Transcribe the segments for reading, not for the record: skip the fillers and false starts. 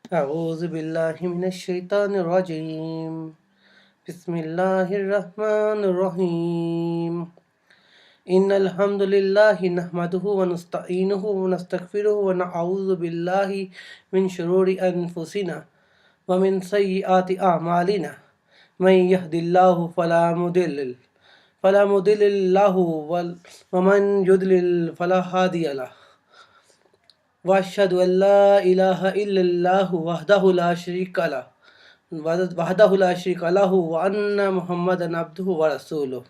أعوذ بالله من الشيطان الرجيم. بسم الله الرحمن الرحيم. إن الحمد لله نحمده ونستعينه ونستغفره ونعوذ بالله من شرور أنفسنا ومن سيئات أعمالنا. من يهد الله فلا مضل له ومن يضلل فلا هادي له. وأشهد أن لا إله إلا الله وحده لا شريك له وأن محمدا عبده ورسوله.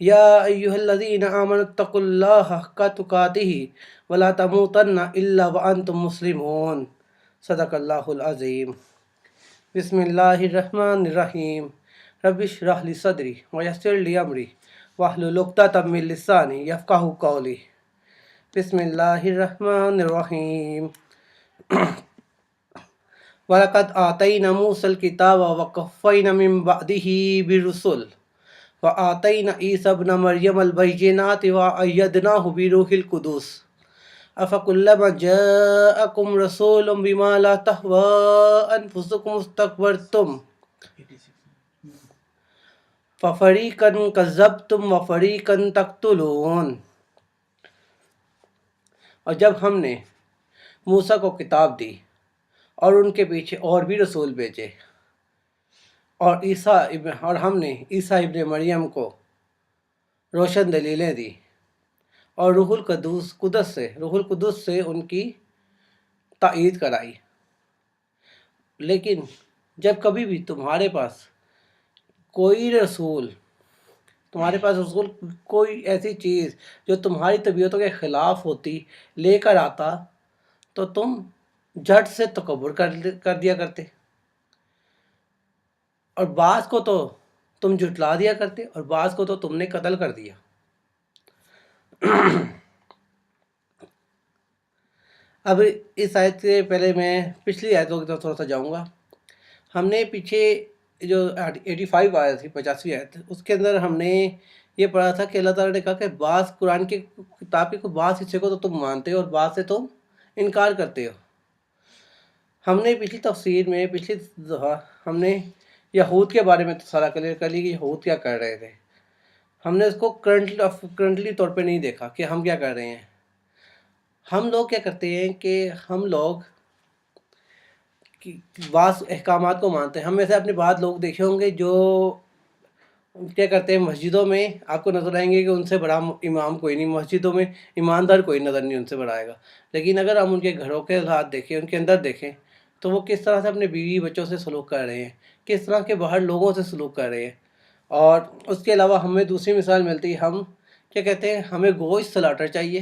يا أيها الذين آمنوا اتقوا الله حق تقاته ولا تموتن إلا وأنتم مسلمون. صدق الله العظيم. بسم الله الرحمن الرحيم. رب اشرح لي صدري ويسر لي أمري واحلل عقدة من لساني يفقهوا قولي. بسم الله الرحمن الرحيم. وَلَقَدْ آتَيْنَا مُوسَى الْكِتَابَ وَقَفَّيْنَا مِن بَعْدِهِ بِالرُّسُلِ وَآتَيْنَا عِيسَى ابْنَ مَرْيَمَ الْبَيِّنَاتِ وَأَيَّدْنَاهُ بِروحِ الْقُدُسِ أَفَكُلَّمَا جَاءَكُمْ رَسُولٌ بِمَا لَا تَهْوَىٰ أَنفُسُكُمُ اسْتَكْبَرْتُمْ فَفَرِيقًا كَذَّبْتُمْ وَفَرِيقًا تَقْتُلُونَ۔ اور جب ہم نے موسیٰ کو کتاب دی اور ان کے پیچھے اور بھی رسول بھیجے اور ہم نے عیسیٰ ابن مریم کو روشن دلیلیں دی اور روح القدس سے ان کی تائید کرائی، لیکن جب کبھی بھی تمہارے پاس رسول کوئی ایسی چیز جو تمہاری طبیعتوں کے خلاف ہوتی لے کر آتا تو تم جھٹ سے تکبر کر دیا کرتے، اور بعض کو تو تم جھٹلا دیا کرتے اور بعض کو تو تم نے قتل کر دیا۔ اب اس آیت سے پہلے میں پچھلی آیتوں کی طرف تھوڑا سا جاؤں گا۔ ہم نے پیچھے جو 85 آیت تھی، 85 آیت، اس کے اندر ہم نے یہ پڑھا تھا کہ اللہ تعالیٰ نے کہا کہ بعض قرآن کی کتاب کے بعض حصے کو تو تم مانتے ہو اور بعض سے تم انکار کرتے ہو۔ ہم نے پچھلی تفسیر میں پچھلی دفعہ ہم نے یہود کے بارے میں سارا کلیئر کر لی کہ یہود کیا کر رہے تھے۔ ہم نے اس کو کرنٹلی طور پہ نہیں دیکھا کہ ہم کیا کر رہے ہیں۔ ہم لوگ کیا کرتے ہیں کہ ہم لوگ بعض احکامات کو مانتے ہیں۔ ہم میں سے اپنے بعض لوگ دیکھے ہوں گے جو کیا کرتے ہیں، مسجدوں میں آپ کو نظر آئیں گے کہ ان سے بڑا امام کوئی نہیں، مسجدوں میں ایماندار کوئی نظر نہیں ان سے بڑا آئے گا، لیکن اگر ہم ان کے گھروں کے حالات دیکھیں، ان کے اندر دیکھیں تو وہ کس طرح سے اپنے بیوی بچوں سے سلوک کر رہے ہیں، کس طرح کے باہر لوگوں سے سلوک کر رہے ہیں۔ اور اس کے علاوہ ہمیں دوسری مثال ملتی ہے، ہم کیا کہتے ہیں، ہمیں گوشت سلاٹر چاہیے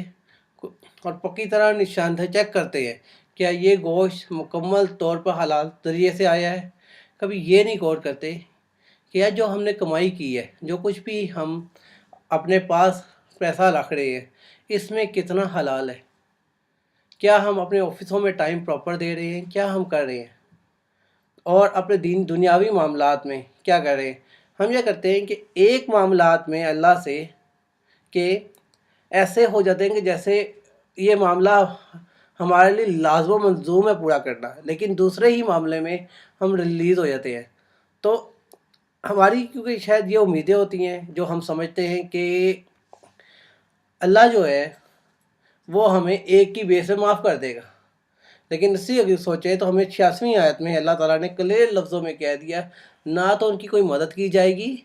اور پکی طرح نشاندہی چیک کرتے ہیں کیا یہ گوشت مکمل طور پر حلال ذریعے سے آیا ہے۔ کبھی یہ نہیں غور کرتے کہ یا جو ہم نے کمائی کی ہے، جو کچھ بھی ہم اپنے پاس پیسہ رکھ رہے ہیں، اس میں کتنا حلال ہے، کیا ہم اپنے آفسوں میں ٹائم پراپر دے رہے ہیں، کیا ہم کر رہے ہیں، اور اپنے دنیاوی معاملات میں کیا کر رہے ہیں۔ ہم یہ کرتے ہیں کہ ایک معاملات میں اللہ سے کہ ایسے ہو جاتے ہیں کہ جیسے یہ معاملہ ہمارے لیے لازم و ملزوم ہے پورا کرنا، لیکن دوسرے ہی معاملے میں ہم ریلیز ہو جاتے ہیں۔ تو ہماری کیونکہ شاید یہ امیدیں ہوتی ہیں جو ہم سمجھتے ہیں کہ اللہ جو ہے وہ ہمیں ایک کی بے سے معاف کر دے گا، لیکن اسی اگر سوچیں تو ہمیں 86ویں آیت میں اللہ تعالیٰ نے کلیئر لفظوں میں کہہ دیا، نہ تو ان کی کوئی مدد کی جائے گی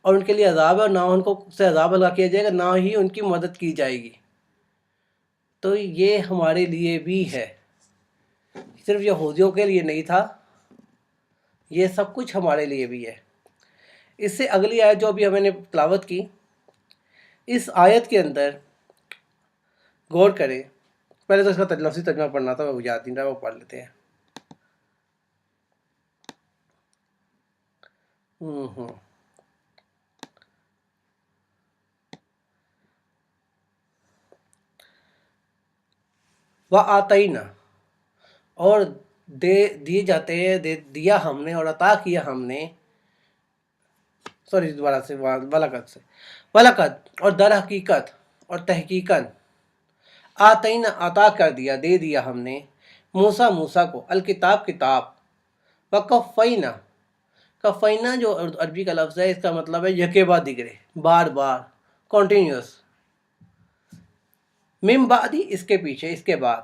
اور ان کے لیے عذاب ہے، اور نہ ان کو سے عذاب اللہ کیا جائے گا، نہ ہی ان کی مدد کی جائے گی۔ تو یہ ہمارے لیے بھی ہے، صرف یہودیوں کے لیے نہیں تھا، یہ سب کچھ ہمارے لیے بھی ہے۔ اس سے اگلی آیت جو ابھی ہم نے تلاوت کی، اس آیت کے اندر غور کریں۔ پہلے تو اس کا لفظی ترجمہ پڑھنا تھا، وہ یاد نہیں رہا، وہ پڑھ لیتے ہیں۔ وَآتَيْنَا، اور دیے جاتے ہیں، دیا ہم نے اور عطا کیا ہم نے، دوبارہ سے وَلَقَدْ، اور در حقیقت اور تحقیقاً، آتینا عطا کر دیا، دے دیا ہم نے، موسیٰ موسیٰ کو، الکتاب کتاب، وکفینا، کفینا جو عربی کا لفظ ہے اس کا مطلب ہے یکے بعد دیگرے، بار بار، کنٹینیوس، من بعدی اس کے پیچھے، اس کے بعد،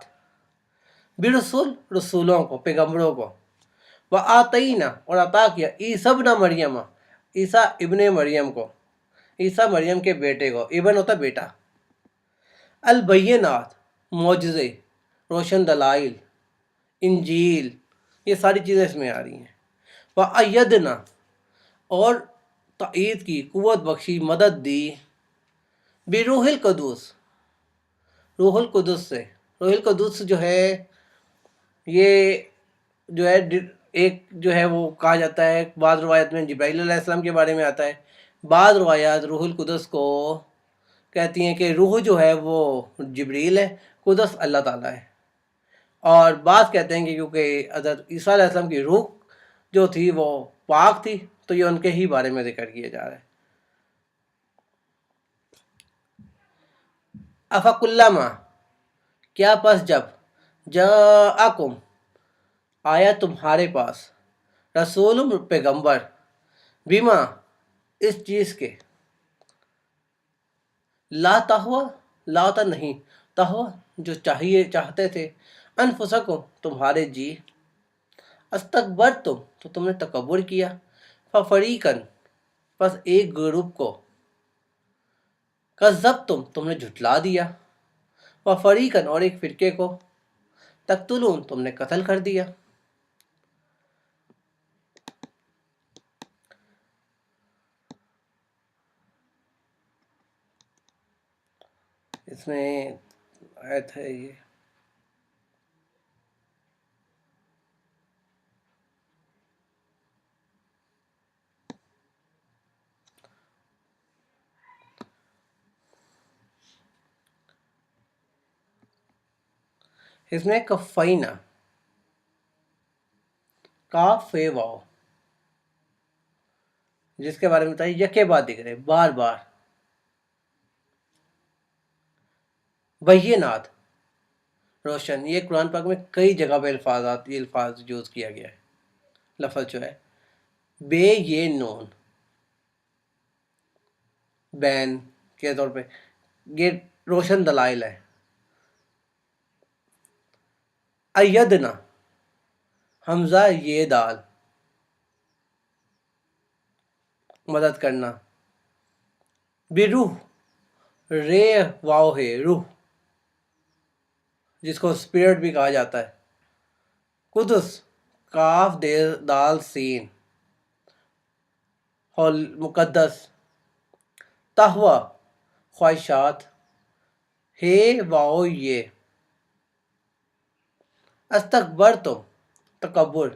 برسول رسولوں کو، پیغمبروں کو، وآتینا اور عطا کیا عیسیٰ ابن مریم، عیسیٰ ابن مریم کو، عیسیٰ مریم کے بیٹے کو، ابن ہوتا بیٹا، البینات معجزے، روشن دلائل، انجیل، یہ ساری چیزیں اس میں آ رہی ہیں، وَأَيَّدْنَا اور تائید کی، قوت بخشی، مدد دی، بروح القدس، روح القدس سے، روح القدس جو ہے یہ جو ہے ایک جو ہے وہ کہا جاتا ہے، بعض روایت میں جبرائیل علیہ السلام کے بارے میں آتا ہے، بعض روایات روح القدس کو کہتی ہیں کہ روح جو ہے وہ جبریل ہے، قدس اللہ تعالیٰ ہے، اور بعض کہتے ہیں کہ کیونکہ حضرت عیسیٰ علیہ السلام کی روح جو تھی وہ پاک تھی تو یہ ان کے ہی بارے میں ذکر کیا جا رہا ہے۔ افکلما، کیا پس جب، جاءکم آیا تمہارے پاس، رسول پیغمبر، بیما اس چیز کے، لا تہوا، لا ہوتا نہیں، تہوا جو چاہتے تھے، انفسکم تمہارے جی، استکبرتم تو تم نے تکبر کیا، ففریقن پس ایک گروپ کو، کذبتم تم نے جھٹلا دیا، وفریقن اور ایک فرقے کو، تقتلون تم نے قتل کر دیا۔ اس میں آیت ہے یہ، اس میں کفینا، کاف فے واو، جس کے بارے میں بتائیے یکے بعد دیکھ بار بار، بینات روشن، یہ قرآن پاک میں کئی جگہ پہ یہ الفاظ یوز کیا گیا ہے، لفظ جو ہے بے یہ نون، بین کے طور پہ، یہ روشن دلائل ہے، ایدنا حمزہ یہ دال، مدد کرنا، بروح رے واو ہے روح، جس کو اسپرٹ بھی کہا جاتا ہے، قدس کاف دال سین، مقدس، تہوا خواہشات، ہے واو یہ، استکبرتم تکبر،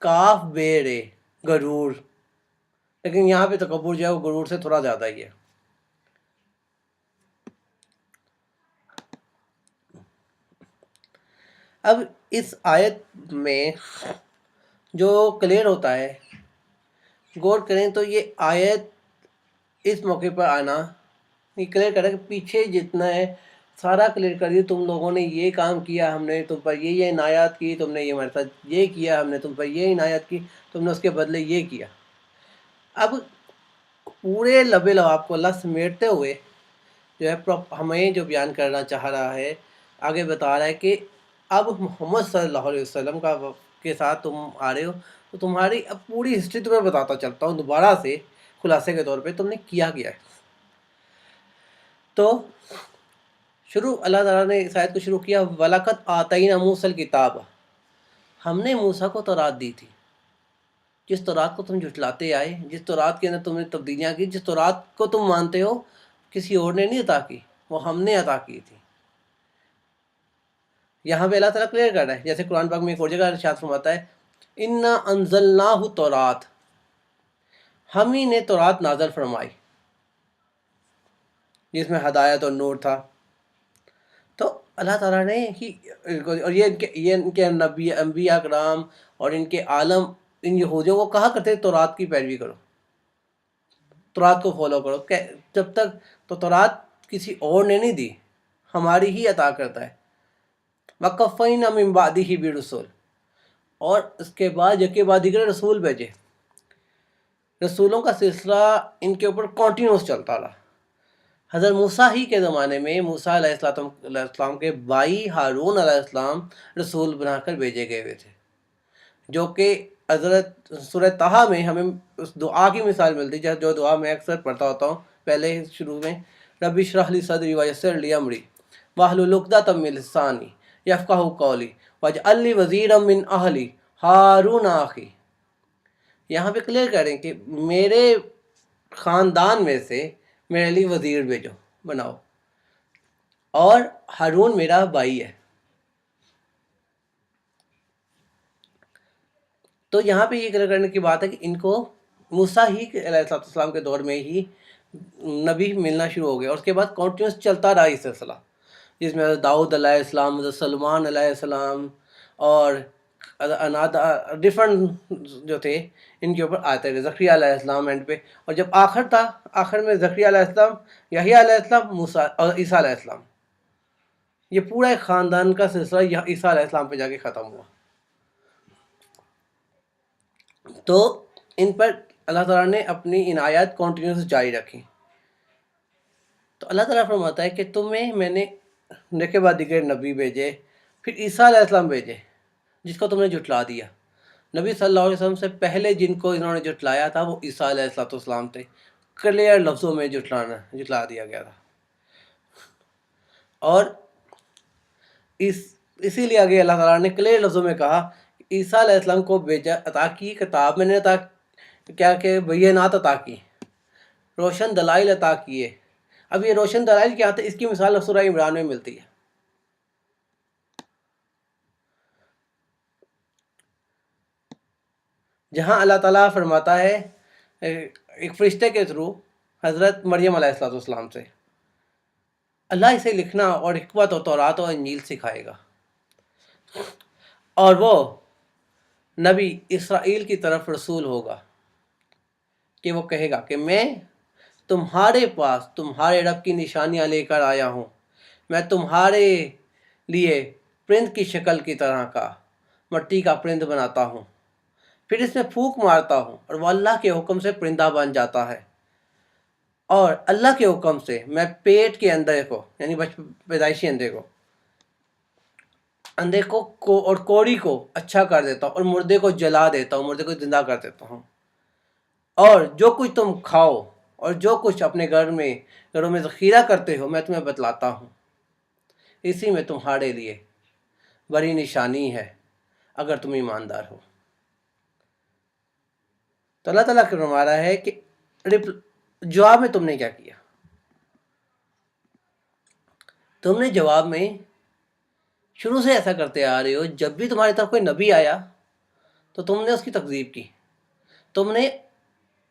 کاف بے رے غرور، لیکن یہاں پہ تکبر جو ہے وہ غرور سے تھوڑا زیادہ ہی ہے۔ اب اس آیت میں جو کلیئر ہوتا ہے، غور کریں تو یہ آیت اس موقع پر آنا یہ کلیئر کرے کہ پیچھے جتنا ہے سارا کلیئر کر دیا، تم لوگوں نے یہ کام کیا، ہم نے تم پر یہ عنایات کی، تم نے یہ ہمارے ساتھ یہ کیا، ہم نے تم پر یہ عنایات کی، تم نے اس کے بدلے یہ کیا۔ اب پورے لب لباب کو اللہ سمیٹتے ہوئے جو ہے ہمیں جو بیان کرنا چاہ رہا ہے، آگے بتا رہا ہے کہ اب محمد صلی اللہ علیہ وسلم کے ساتھ تم آ رہے ہو تو تمہاری اب پوری ہسٹری تمہیں بتاتا چلتا ہوں دوبارہ سے خلاصے کے طور پہ تم نے کیا ہے۔ تو شروع اللہ تعالیٰ نے اس آیت کو شروع کیا، وَلَقَدْ آتَيْنَا مُوسَى الْكِتَابَ، ہم نے موسیٰ کو تورات دی تھی، جس تورات کو تم جھٹلاتے آئے، جس تورات کے اندر تم نے تبدیلیاں کی، جس تورات کو تم مانتے ہو کسی اور نے نہیں عطا کی، وہ ہم نے عطا کی تھی۔ یہاں پہ اللہ تعالیٰ کلیئر کر رہا ہے، جیسے قرآن پاک میں ایک اور جگہ ارشاد فرماتا ہے، اِنَّا أَنزَلْنَاهُ تورات، ہم ہی نے تورات نازل فرمائی جس میں ہدایت اور نور تھا۔ تو اللہ تعالیٰ نے ہی، اور یہ ان کے انبیاء کرام اور ان کے عالم ان یہودیوں کو کہا کرتے تورات کی پیروی کرو، تورات کو فالو کرو، جب تک تو تورات کسی اور نے نہیں دی، ہماری ہی عطا کرتا ہے۔ وَقَفَّيْنَا مِن بَعْدِهِ بِرُسُلٍ، اور اس کے بعد یکے بعد دیگر رسول بھیجے. رسولوں کا سلسلہ ان کے اوپر کنٹینیوس چلتا رہا. حضرت موسیٰ ہی کے زمانے میں موسیٰ علیہ السلام کے بھائی ہارون علیہ السلام رسول بنا کر بھیجے گئے ہوئے تھے، جو کہ حضرت سورہ طٰہٰ میں ہمیں اس دعا کی مثال ملتی ہے، جو دعا میں اکثر پڑھتا ہوتا ہوں پہلے شروع میں، رب اشرح لی صدری ویسر لی امری واحلل عقدۃ من لسانی یفقہوا قولی واجعل لی وزیرا من اہلی ہارون اخی. یہاں پہ کلیئر کریں کہ میرے خاندان میں سے میرے لیے وزیر بھیجو، بناؤ، اور ہارون میرا بھائی ہے. تو یہاں پہ یہ کلیئر کرنے کی بات ہے کہ ان کو موسیٰ ہی علیہ السلام کے دور میں ہی نبی ملنا شروع ہو گیا، اور اس کے بعد کنٹینیوس چلتا رہا یہ سلسلہ، جس میں حضرت داؤد علیہ السلام، حضرت سلمان علیہ السلام اور ڈفرنٹ جو تھے ان کے اوپر آتے رہے. زکریا علیہ السلام اینڈ پہ، اور جب آخر تھا، آخر میں زکریا علیہ السلام، یحییٰ علیہ السلام، موسیٰ اور عیسیٰ علیہ السلام. یہ پورا ایک خاندان کا سلسلہ عیسیٰ علیہ السلام پہ جا کے ختم ہوا. تو ان پر اللہ تعالیٰ نے اپنی عنایات کنٹینیوس جاری رکھی. تو اللہ تعالیٰ فرماتا ہے کہ تمہیں میں نے کے بعد دیگر نبی بھیجے، پھر عیسیٰ علیہ السلام بھیجے جس کو تم نے جھٹلا دیا. نبی صلی اللہ علیہ وسلم سے پہلے جن کو انہوں نے جھٹلایا تھا وہ عیسیٰ علیہ السلام تھے. کلیئر لفظوں میں جھٹلا دیا گیا تھا. اور اسی لیے آگے اللہ تعالیٰ نے کلیئر لفظوں میں کہا عیسیٰ علیہ السلام کو بھیجا، عطا کی کتاب میں نے کیا کہ بینات عطا کی، روشن دلائل عطا کیے. اب یہ روشن دلائل کیا تھے، اس کی مثال سورہ عمران میں ملتی ہے. جہاں اللہ تعالیٰ فرماتا ہے ایک فرشتے کے تھرو حضرت مریم علیہ السلام سے، اللہ اسے لکھنا اور حکمت اور تورات اور انجیل سکھائے گا، اور وہ نبی اسرائیل کی طرف رسول ہوگا کہ وہ کہے گا کہ میں تمہارے پاس تمہارے رب کی نشانیاں لے کر آیا ہوں. میں تمہارے لیے پرند کی شکل کی طرح کا مٹی کا پرند بناتا ہوں، پھر اس میں پھونک مارتا ہوں اور وہ اللہ کے حکم سے پرندہ بن جاتا ہے. اور اللہ کے حکم سے میں پیٹ کے اندر کو، یعنی پیدائشی اندھے کو اور کوڑی کو اچھا کر دیتا ہوں، اور مردے کو جلا دیتا ہوں، مردے کو زندہ کر دیتا ہوں. اور جو کچھ تم کھاؤ اور جو کچھ اپنے گھروں میں ذخیرہ کرتے ہو میں تمہیں بتلاتا ہوں. اسی میں تمہارے لیے بڑی نشانی ہے اگر تم ایماندار ہو. تو اللہ تعالیٰ کا فرما رہا ہے کہ جواب میں تم نے کیا کیا. تم نے جواب میں شروع سے ایسا کرتے آ رہے ہو، جب بھی تمہاری طرف کوئی نبی آیا تو تم نے اس کی تکذیب کی، تم نے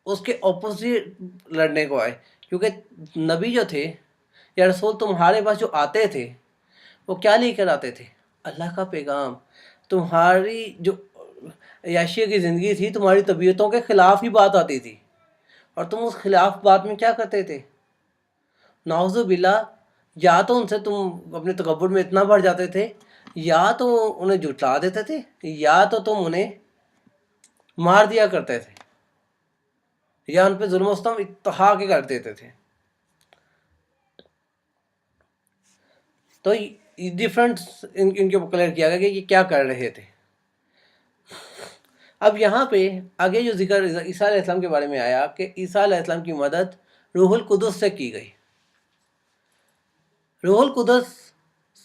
اس کے اپوزٹ لڑنے کو آئے. کیونکہ نبی جو تھے یا رسول تمہارے پاس جو آتے تھے وہ کیا لے کر آتے تھے؟ اللہ کا پیغام. تمہاری جو عیاشی کی زندگی تھی، تمہاری طبیعتوں کے خلاف ہی بات آتی تھی، اور تم اس خلاف بات میں کیا کرتے تھے؟ نعوذ باللہ، یا تو ان سے تم اپنے تکبر میں اتنا بڑھ جاتے تھے، یا تو انہیں جھٹلا دیتے تھے، یا تو تم انہیں مار دیا کرتے تھے، یا ان پہ ظلم و ستم انتہا کے کر دیتے تھے. تو ڈفرنٹ ان کے اوپر کلیئر کیا گیا کہ یہ کیا کر رہے تھے. اب یہاں پہ آگے جو ذکر عیسیٰ علیہ السلام کے بارے میں آیا کہ عیسیٰ علیہ السلام کی مدد روح القدس سے کی گئی. روح القدس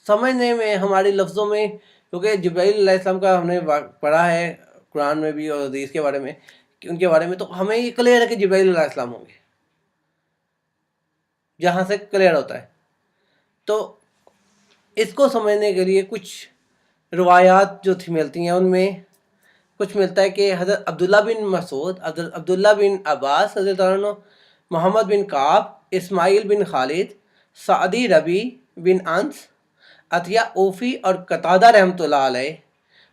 سمجھنے میں ہمارے لفظوں میں، کیونکہ جبرائیل علیہ السلام کا ہم نے پڑھا ہے قرآن میں بھی اور حدیث کے بارے میں، کہ ان کے بارے میں تو ہمیں یہ کلیئر ہے کہ جبرائیل علیہ السلام ہوں گے، جہاں سے کلیئر ہوتا ہے. تو اس کو سمجھنے کے لیے کچھ روایات جو ملتی ہیں، ان میں کچھ ملتا ہے کہ حضرت عبداللہ بن مسعود، حضرت عبداللہ بن عباس حضرت عنہ، محمد بن کعب، اسماعیل بن خالد، سعدی ربی بن انس، عطیہ اوفی اور قتادہ رحمۃ اللہ علیہ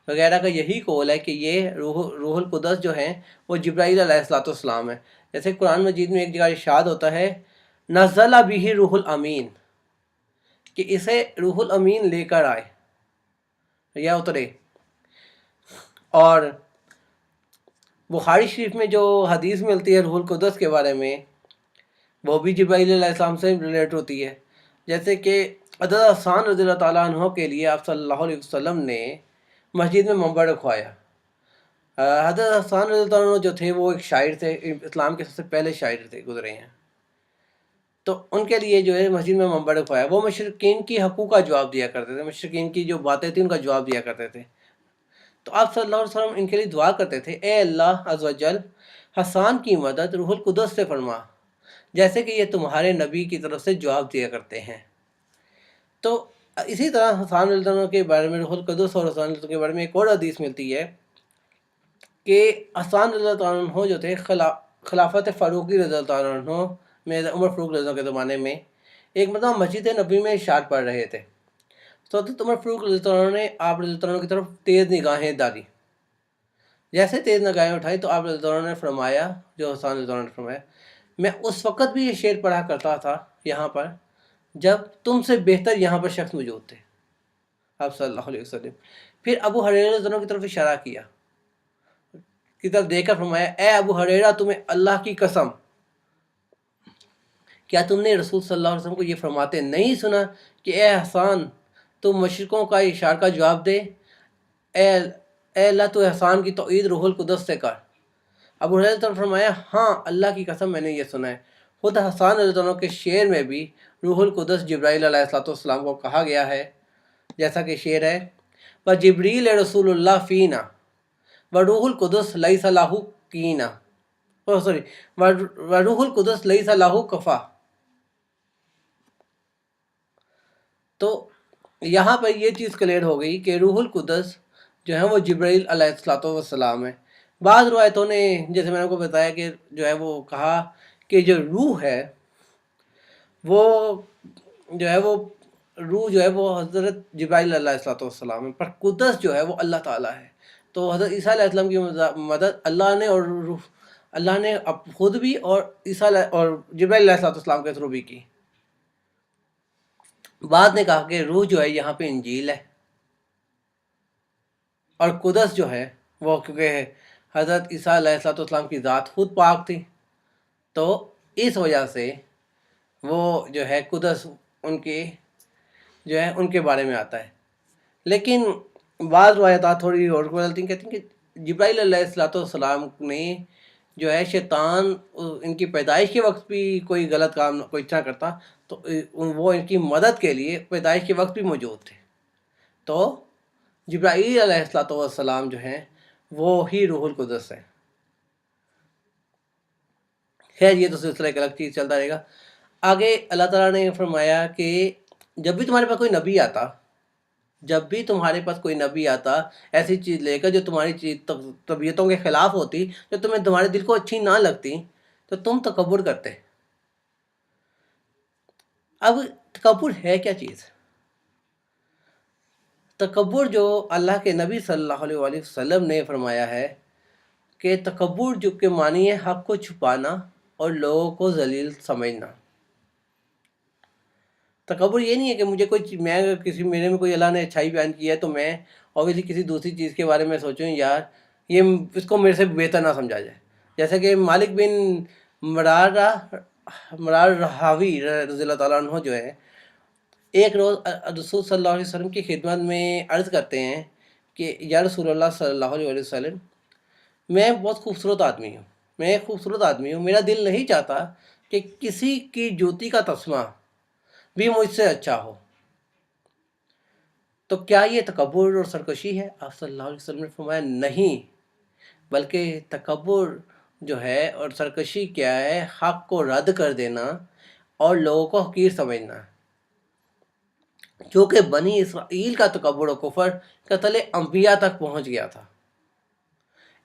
وغیرہ کا یہی قول ہے کہ یہ روح القدس جو ہیں وہ جبرائیل علیہ السلام ہے. جیسے قرآن مجید میں ایک جگہ ارشاد ہوتا ہے نزل بہ روح الامین، کہ اسے روح الامین لے کر آئے. یا اترے. اور بخاری شریف میں جو حدیث ملتی ہے روح القدس کے بارے میں، وہ بھی جبرائیل علیہ السلام سے ریلیٹ ہوتی ہے. جیسے کہ حضرت حسان رضی اللہ تعالیٰ عنہ کے لیے آپ صلی اللہ علیہ وسلم نے مسجد میں منبر رکھوایا. حضرت حسان رضی اللہ عنہ جو تھے وہ ایک شاعر تھے، اسلام کے سب سے پہلے شاعر تھے، گزرے ہیں. تو ان کے لیے جو ہے مسجد میں منبر رکھوایا. وہ مشرکین کی حقوق کا جواب دیا کرتے تھے، مشرکین کی جو باتیں تھیں ان کا جواب دیا کرتے تھے. تو آپ صلی اللہ علیہ وسلم ان کے لیے دعا کرتے تھے، اے اللہ عز و جل، حسان کی مدد روح القدس سے فرما، جیسے کہ یہ تمہارے نبی کی طرف سے جواب دیا کرتے ہیں. تو اسی طرح حسان رضی اللہ عنہ کے بارے میں، روح القدس اور حسان رضی اللہ عنہ کے بارے میں ایک اور حدیث ملتی ہے کہ حسان رضی اللہ عنہ جو تھے خلافت فاروقی رضی اللہ عنہ میں، عمر فاروق رضی اللہ عنہ کے زمانے میں ایک مرتبہ مسجد نبی میں اشاعت پڑھ رہے تھے. تو حضرت عمر فاروق رضی اللہ عنہ نے آپ رضی اللہ عنہ کی طرف تیز نگاہیں ڈالی. جیسے تیز نگاہیں اٹھائی تو آپ رضی اللہ عنہ نے فرمایا، جو حسان رضی اللہ عنہ نے فرمایا، میں اس وقت بھی یہ شعر پڑھا کرتا تھا یہاں پر جب تم سے بہتر یہاں پر شخص موجود تھے، آپ صلی اللہ علیہ وسلم. پھر ابو ہریرہ رضی اللہ عنہ کی طرف اشارہ کیا، کی طرف دیکھ کر فرمایا، اے ابو ہریرہ، تمہیں اللہ کی قسم، کیا تم نے رسول صلی اللہ علیہ وسلم کو یہ فرماتے نہیں سنا کہ اے حسان، تم مشرکوں کا اشارہ کا جواب دے، اے اللہ تو احسان کی توعید روح القدس سے کر. ابو ہریرہ نے فرمایا، ہاں اللہ کی قسم میں نے یہ سنا ہے. خود حسان رضی اللہ عنہ کے شعر میں بھی روح القدس جبرائیل علیہ السلام کو کہا گیا ہے، جیسا کہ شعر ہے، وَجِبْرِيلَ رسول اللہ فینا وَروح القدس لَيْسَ لَهُ قِينا وَروح القدس لَيْسَ لَهُ کفا. تو یہاں پر یہ چیز کلیئر ہو گئی کہ روح القدس جو ہے وہ جبرائیل علیہ السلام ہے. بعض روایتوں نے، جیسے میں نے کو بتایا، کہ جو ہے وہ کہا کہ جو روح ہے وہ جو ہے وہ روح جو ہے وہ حضرت جبرائیل علیہ السلام ہے، پر قدس جو ہے وہ اللہ تعالیٰ ہے. تو حضرت عیسیٰ علیہ السلام کی مدد اللہ نے اور اللہ نے خود بھی اور عیسیٰ اور جبرائیل علیہ السلام کے تھرو بھی کی. بعد نے کہا کہ روح جو ہے یہاں پہ انجیل ہے، اور قدس جو ہے وہ کیونکہ حضرت عیسیٰ علیہ السلام کی ذات خود پاک تھی، تو اس وجہ سے وہ جو ہے قدس ان کے بارے میں آتا ہے. لیکن بعض روایتات تھوڑی اور بدلتی ہیں، کہتی ہیں کہ جبرائیل علیہ السلام نے جو ہے شیطان ان کی پیدائش کے وقت بھی کوئی غلط کام کوئی اچھا کرتا تو وہ ان کی مدد کے لیے پیدائش کے وقت بھی موجود تھے. تو جبرائیل علیہ السلام جو ہیں وہ ہی روح القدس ہے. خیر یہ تو سلسلہ ایک الگ چیز چلتا رہے گا. آگے اللہ تعالیٰ نے فرمایا کہ جب بھی تمہارے پاس کوئی نبی آتا ایسی چیز لے کر جو تمہاری طبیعتوں کے خلاف ہوتی، جو تمہارے دل کو اچھی نہ لگتی، تو تم تکبر کرتے. اب تکبر ہے کیا چیز؟ تکبر جو اللہ کے نبی صلی اللہ علیہ وسلم نے فرمایا ہے کہ تکبر جو کے معنی ہے حق کو چھپانا اور لوگوں کو ذلیل سمجھنا. تکبر یہ نہیں ہے کہ میرے میں کوئی اللہ نے اچھائی بیان کی ہے تو میں اوبیسلی کسی دوسری چیز کے بارے میں سوچوں یار یہ اس کو میرے سے بہتر نہ سمجھا جائے. جیسے کہ مالک بن مرار رحاوی رضی اللہ تعالیٰ عنہ جو ہے ایک روز رسول صلی اللہ علیہ وسلم کی خدمت میں عرض کرتے ہیں کہ یا رسول اللہ صلی اللہ علیہ وسلم، میں بہت خوبصورت آدمی ہوں، میرا دل نہیں چاہتا کہ کسی کی جوتی کا تسمہ بھی مجھ سے اچھا ہو، تو کیا یہ تکبر اور سرکشی ہے؟ آپ صلی اللہ علیہ وسلم نے فرمایا نہیں، بلکہ تکبر جو ہے اور سرکشی کیا ہے؟ حق کو رد کر دینا اور لوگوں کو حقیر سمجھنا. چونکہ بنی اسرائیل کا تکبر و کفر قتل انبیاء تک پہنچ گیا تھا،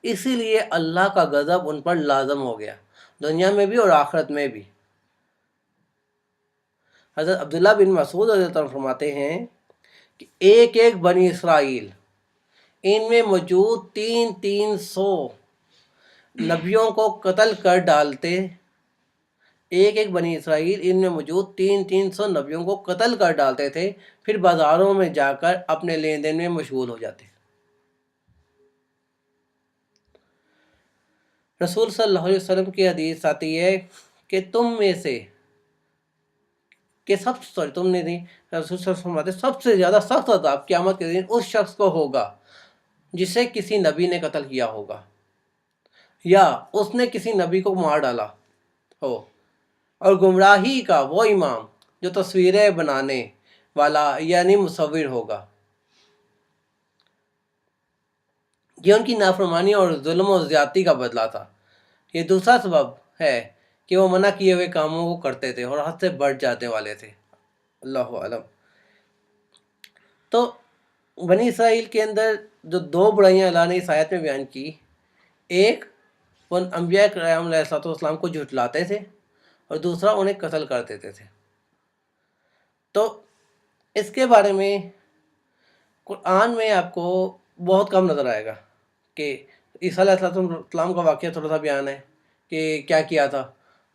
اسی لیے اللہ کا غضب ان پر لازم ہو گیا، دنیا میں بھی اور آخرت میں بھی. حضرت عبداللہ بن مسعود رضی اللہ عنہ فرماتے ہیں کہ ایک بنی اسرائیل، ان میں موجود 300 نبیوں کو قتل کر ڈالتے ایک ایک بنی اسرائیل ان میں موجود 300 نبیوں کو قتل کر ڈالتے تھے، پھر بازاروں میں جا کر اپنے لین دین میں مشغول ہو جاتے۔ رسول صلی اللہ علیہ وسلم کی حدیث آتی ہے کہ تم میں سے تم نے نہیں، رسول صلی اللہ علیہ وسلم فرماتے سب سے زیادہ سخت عذاب قیامت کے دن اس شخص کو ہوگا جسے کسی نبی نے قتل کیا ہوگا، یا اس نے کسی نبی کو مار ڈالا ہو، اور گمراہی کا وہ امام جو تصویریں بنانے والا یعنی مصور ہوگا۔ یہ ان کی نافرمانی اور ظلم و زیادتی کا بدلہ تھا۔ یہ دوسرا سبب ہے کہ وہ منع کیے ہوئے کاموں کو کرتے تھے اور حد سے بڑھ جانے والے تھے۔ اللہ علم۔ تو بنی اسرائیل کے اندر جو دو برائیاں اللہ نے اس آیت میں بیان کی، ایک وہ انبیاء کرام علیہ الصلوۃ والسلام کو جھٹلاتے تھے، اور دوسرا انہیں قتل کر دیتے تھے۔ تو اس کے بارے میں قرآن میں آپ کو بہت کم نظر آئے گا کہ عیسیٰ علیہ السلام کا واقعہ تھوڑا سا بیان ہے کہ کیا کیا تھا،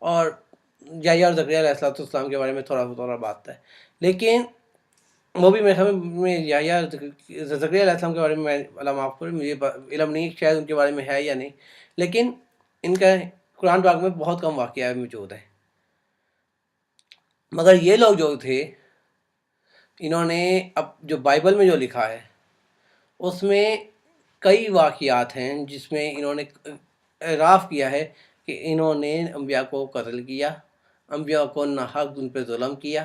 اور یحییٰ اور زکریا علیہ السلام کے بارے میں تھوڑا بات ہے، لیکن وہ بھی میرے خیال میں یحییٰ زکریا علیہ السلام کے بارے میں علامہ آپ پر مجھے علم نہیں شاید ان کے بارے میں ہے یا نہیں، لیکن ان کا قرآن پاک میں بہت کم واقعہ موجود ہے۔ مگر یہ لوگ جو تھے، انہوں نے اب جو بائبل میں جو لکھا ہے اس میں کئی واقعات ہیں جس میں انہوں نے اعتراف کیا ہے کہ انہوں نے انبیاء کو قتل کیا، انبیاء کو ناحق ان پہ ظلم کیا۔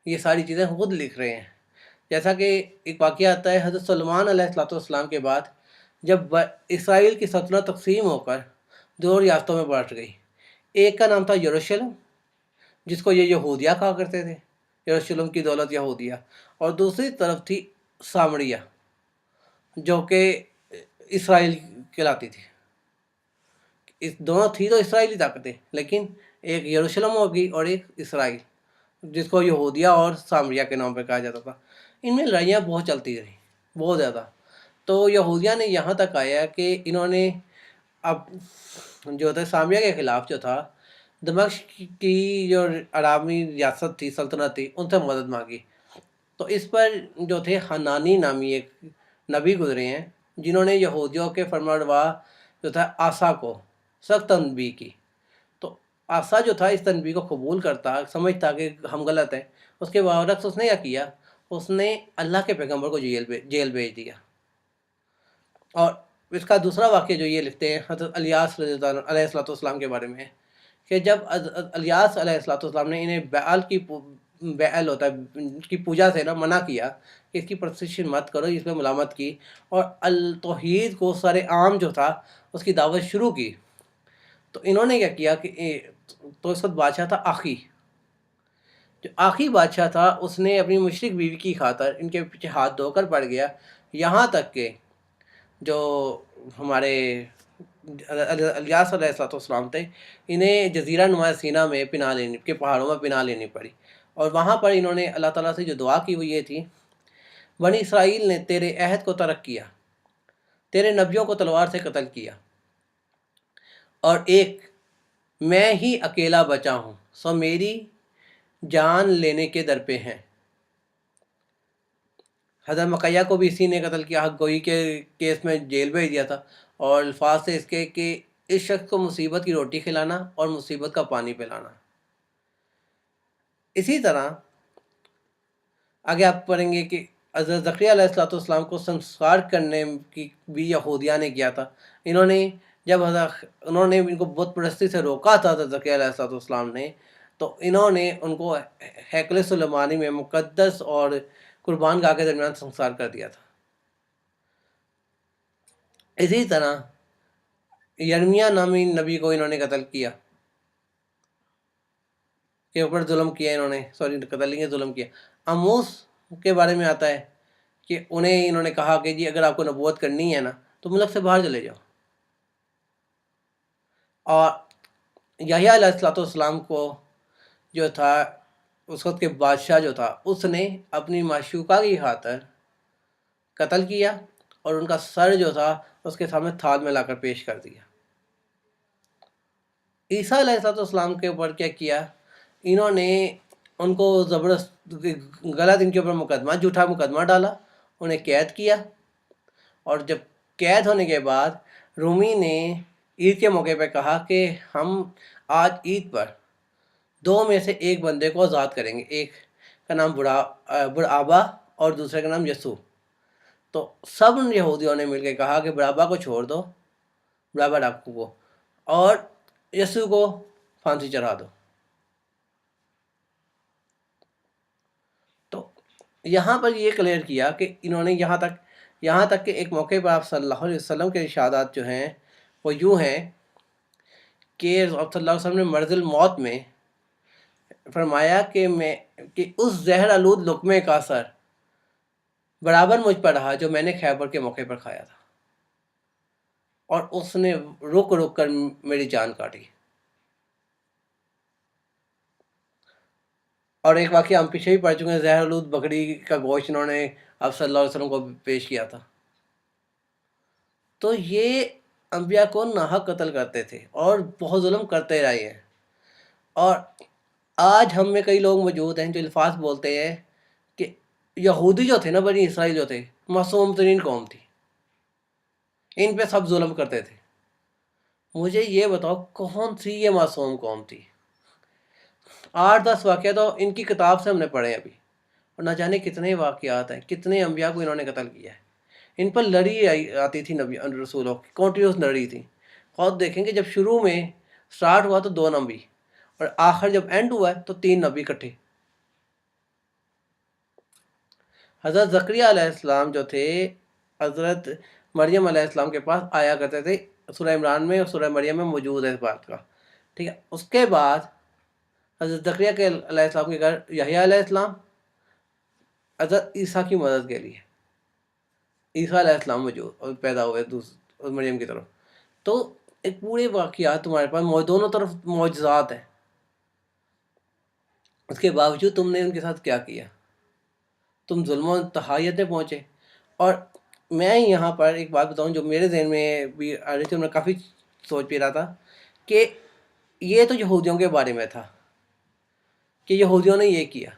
یہ ساری چیزیں خود لکھ رہے ہیں۔ جیسا کہ ایک واقعہ آتا ہے حضرت سلمان علیہ السلام کے بعد، جب اسرائیل کی سلطنت تقسیم ہو کر دو ریاستوں میں بانٹ گئی، ایک کا نام تھا یروشلم جس کو یہ یہودیہ کہا کرتے تھے، یروشلم کی دولت یہودیہ، اور دوسری طرف تھی سامریہ جو کہ اسرائیل کہلاتی تھی۔ اس دونوں تھی تو اسرائیلی طاقتیں، لیکن ایک یروشلم ہوگی اور ایک اسرائیل جس کو یہودیہ اور سامریہ کے نام پہ کہا جاتا تھا۔ ان میں لڑائیاں بہت چلتی رہیں، بہت زیادہ۔ تو یہودیہ نے یہاں تک آیا کہ انہوں نے اب جو تھا سامریہ کے خلاف جو تھا، دمشق کی جو عرامی ریاست تھی، سلطنت تھی، ان سے مدد مانگی۔ تو اس پر جو تھے حنانی نامی ایک نبی گزرے ہیں جنہوں نے یہودیوں کے فرمانروا جو تھا آسا کو سخت تنبیہ کی۔ تو آسا جو تھا اس تنبیہ کو قبول کرتا، سمجھتا کہ ہم غلط ہیں، اس کے برعکس اس نے کیا کیا، اس نے اللہ کے پیغمبر کو جیل بھیج دیا۔ اور اس کا دوسرا واقعہ جو یہ لکھتے ہیں حضرت الیاس رضی اللہ عنہ علیہ السلام کے بارے میں ہے کہ جب الیاس علیہ السلام نے انہیں بیعل ہوتا ہے کی پوجا سے منع کیا کہ اس کی پرستش مت کرو، اس میں ملامت کی، اور التوحید کو سر عام جو تھا اس کی دعوت شروع کی، تو انہوں نے کیا کیا کہ تو اس وقت بادشاہ تھا آخی، جو آخری بادشاہ تھا اس نے اپنی مشرک بیوی کی خاطر ان کے پیچھے ہاتھ دھو کر پڑ گیا، یہاں تک کہ جو ہمارے الیاس علیہ السلام تھے، انہیں جزیرہ نما سینا میں پہاڑوں میں پناہ لینی پڑی، اور وہاں پر انہوں نے اللہ تعالیٰ سے جو دعا کی وہ یہ تھی، بنی اسرائیل نے تیرے عہد کو ترک کیا، تیرے نبیوں کو تلوار سے قتل کیا، اور ایک میں ہی اکیلا بچا ہوں، سو میری جان لینے کے در پہ ہیں۔ حضرت مکیہ کو بھی اسی نے قتل کیا، حق گوئی کے کیس میں جیل بھیج دیا تھا، اور الفاظ سے اس کے کہ اس شخص کو مصیبت کی روٹی کھلانا اور مصیبت کا پانی پلانا۔ اسی طرح آگے آپ پڑھیں گے کہ حضرت زکریا علیہ السلام کو سنسکار کرنے کی بھی یہودیہ نے کیا تھا۔ انہوں نے ان کو بت پرستی سے روکا تھا حضرت زکریا علیہ السلام نے، تو انہوں نے ان کو ہیکل سلیمانی میں مقدس اور قربان گاہ کے درمیان سنسار کر دیا تھا۔ اسی طرح یرمیہ نامی نبی کو انہوں نے قتل کیا، کے اوپر ظلم کیا انہوں نے، قتل نہیں ظلم کیا۔ آموس کے بارے میں آتا ہے کہ انہوں نے کہا کہ جی اگر آپ کو نبوت کرنی ہے نا تو ملک سے باہر چلے جاؤ، اور یحییٰ علیہ السلام کو جو تھا اس وقت کے بادشاہ جو تھا اس نے اپنی معشوقہ کی خاطر قتل کیا، اور ان کا سر جو تھا اس کے سامنے تھال میں لا کر پیش کر دیا۔ عیسیٰ علیہ السلام کے اوپر کیا کیا، انہوں نے ان کو زبردست غلط ان کے اوپر مقدمہ، جھوٹا مقدمہ ڈالا، انہیں قید کیا، اور جب قید ہونے کے بعد رومی نے عید کے موقع پہ کہا کہ ہم آج عید پر دو میں سے ایک بندے کو آزاد کریں گے، ایک کا نام برابا اور دوسرے کا نام یسوع۔ تو سب یہودیوں نے مل کے کہا کہ برابا کو چھوڑ دو، برابا ڈاکو کو، اور یسوع کو پھانسی چڑھا دو۔ تو یہاں پر یہ کلیئر کیا کہ انہوں نے یہاں تک کہ ایک موقع پر آپ صلی اللہ علیہ وسلم کے ارشادات جو ہیں وہ یوں ہیں کہ آپ صلی اللہ علیہ وسلم نے مرض الموت میں فرمایا کہ اس زہر آلود لقمے کا اثر برابر مجھ پر رہا جو میں نے خیبر کے موقع پر کھایا تھا، اور اس نے رک رک کر میری جان کاٹی۔ اور ایک واقعہ ہم پیچھے بھی پڑھ چکے ہیں، زہر آلود بکری کا گوشت انہوں نے آپ صلی اللہ علیہ وسلم کو پیش کیا تھا۔ تو یہ انبیاء کو ناحق قتل کرتے تھے اور بہت ظلم کرتے رہے ہیں۔ اور آج ہم میں کئی لوگ موجود ہیں جو الفاظ بولتے ہیں کہ یہودی جو تھے نا، بنی اسرائیل جو تھے، معصوم ترین قوم تھی، ان پہ سب ظلم کرتے تھے۔ مجھے یہ بتاؤ کون سی یہ معصوم قوم تھی؟ 8-10 واقعہ تو ان کی کتاب سے ہم نے پڑھے ابھی، اور نہ جانے کتنے واقعات ہیں، کتنے انبیاء کو انہوں نے قتل کیا ہے۔ ان پر لڑی آتی تھی نبی رسولوں کی، کنٹینیوس لڑی تھی۔ خود دیکھیں کہ جب شروع میں سٹارٹ ہوا تو 2 نبی، اور آخر جب اینڈ ہوا ہے تو 3 نبی اکٹھے۔ حضرت زکریا علیہ السلام جو تھے، حضرت مریم علیہ السلام کے پاس آیا کرتے تھے، سورہ عمران میں اور سورہ مریم میں موجود ہے اس بات کا، ٹھیک ہے۔ اس کے بعد حضرت زکریا کے علیہ السلام کے گھر یحییٰ علیہ السلام حضرت عیسیٰ کی مدد کے لیے، عیسیٰ علیہ السلام موجود اور پیدا ہوئے مریم کی طرف۔ تو ایک پورے واقعات تمہارے پاس دونوں طرف معجزات ہیں، اس کے باوجود تم نے ان کے ساتھ کیا کیا؟ تم ظلم و تحایت میں پہنچے۔ اور میں یہاں پر ایک بات بتاؤں جو میرے ذہن میں بھی آ رہی تھی، میں کافی سوچ بھی رہا تھا کہ یہ تو یہودیوں کے بارے میں تھا کہ یہودیوں نے یہ کیا۔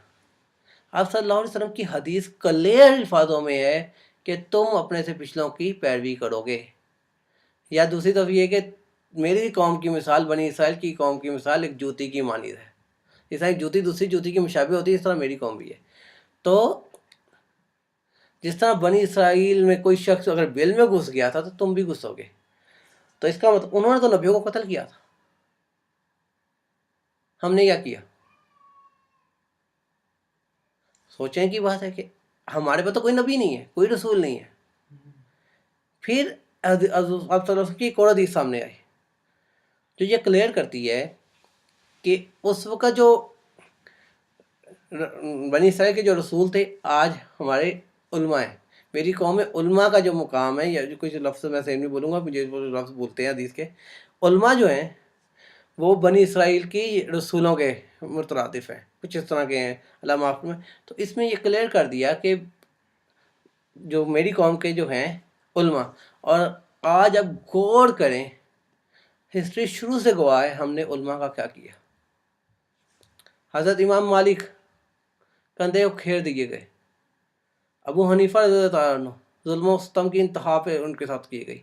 آپ صلی اللہ علیہ وسلم کی حدیث کلیئر الفاظوں میں ہے کہ تم اپنے سے پچھلوں کی پیروی کرو گے، یا دوسری طرف یہ کہ میری قوم کی مثال، بنی اسرائیل کی قوم کی مثال ایک جوتی کی مانند ہے، اس طرح ایک جوتی دوسری جوتی کی مشابہ ہوتی ہے، اس طرح میری قوم بھی ہے۔ تو جس طرح بنی اسرائیل میں کوئی شخص اگر بل میں گھس گیا تھا تو تم بھی گھسو گے۔ تو اس کا مطلب انہوں نے تو نبیوں کو قتل کیا تھا، ہم نے کیا کیا؟ سوچیں کی بات ہے کہ ہمارے پاس تو کوئی نبی نہیں ہے، کوئی رسول نہیں ہے۔ پھر آپ صلی اللہ علیہ وسلم کی ایک اور حدیث سامنے آئی جو یہ کلیئر کرتی ہے کہ اس وقت جو بنی اسرائیل کے جو رسول تھے، آج ہمارے علماء ہیں۔ میری قوم میں علماء کا جو مقام ہے، یا جو کچھ لفظ میں صحیح نہیں بولوں گا، مجھے وہ لفظ بولتے ہیں حدیث کے، علماء جو ہیں وہ بنی اسرائیل کی رسولوں کے مترادف ہیں، کچھ اس طرح کے ہیں، اللہ معاف میں۔ تو اس میں یہ کلیئر کر دیا کہ جو میری قوم کے جو ہیں علماء، اور آج اب غور کریں، ہسٹری شروع سے گواہ ہے ہم نے علماء کا کیا کیا۔ حضرت امام مالک کندھے کھیر دیے گئے، ابو حنیفہ رضی اللہ تعالیٰ عنہ ظلم و ستم کی انتہا پہ ان کے ساتھ کی گئی۔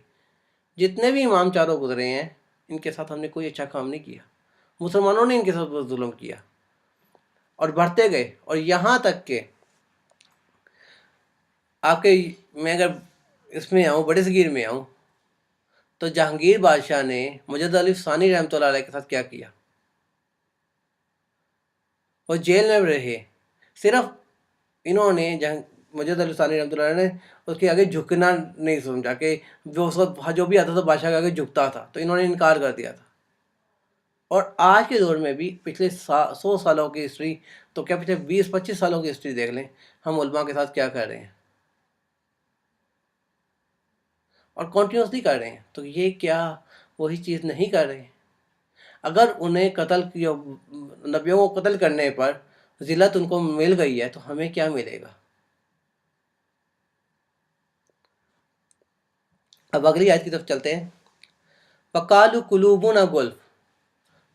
جتنے بھی امام چاروں گزرے ہیں ان کے ساتھ ہم نے کوئی اچھا کام نہیں کیا، مسلمانوں نے ان کے ساتھ بہت ظلم کیا، اور بڑھتے گئے۔ اور یہاں تک کہ آپ کے، میں اگر اس میں آؤں، بڑے صغیر میں آؤں، تو جہانگیر بادشاہ نے مجد علی ثانی رحمۃ اللہ علیہ کے ساتھ کیا کیا؟ وہ جیل میں رہے، صرف انہوں نے مجد علی ثانی رحمۃ اللہ علیہ نے اس کے آگے جھکنا نہیں سمجھا، کہ جو بھی آتا تھا بادشاہ کے آگے جھکتا تھا، تو انہوں نے انکار کر دیا تھا۔ اور آج کے دور میں بھی پچھلے 100 سالوں کی ہسٹری، تو کیا پچھلے 20-25 سالوں کی ہسٹری دیکھ لیں، ہم علماء کے ساتھ کیا کر رہے ہیں، اور کنٹینیوسلی کر رہے ہیں۔ تو یہ کیا وہی چیز نہیں کر رہے ہیں؟ اگر انہیں نبیوں کو قتل کرنے پر ذلت ان کو مل گئی ہے، تو ہمیں کیا ملے گا؟ اب اگلی آیت کی طرف چلتے ہیں۔ وَقَالُوا قُلُوبُنَا غُلْفٌ،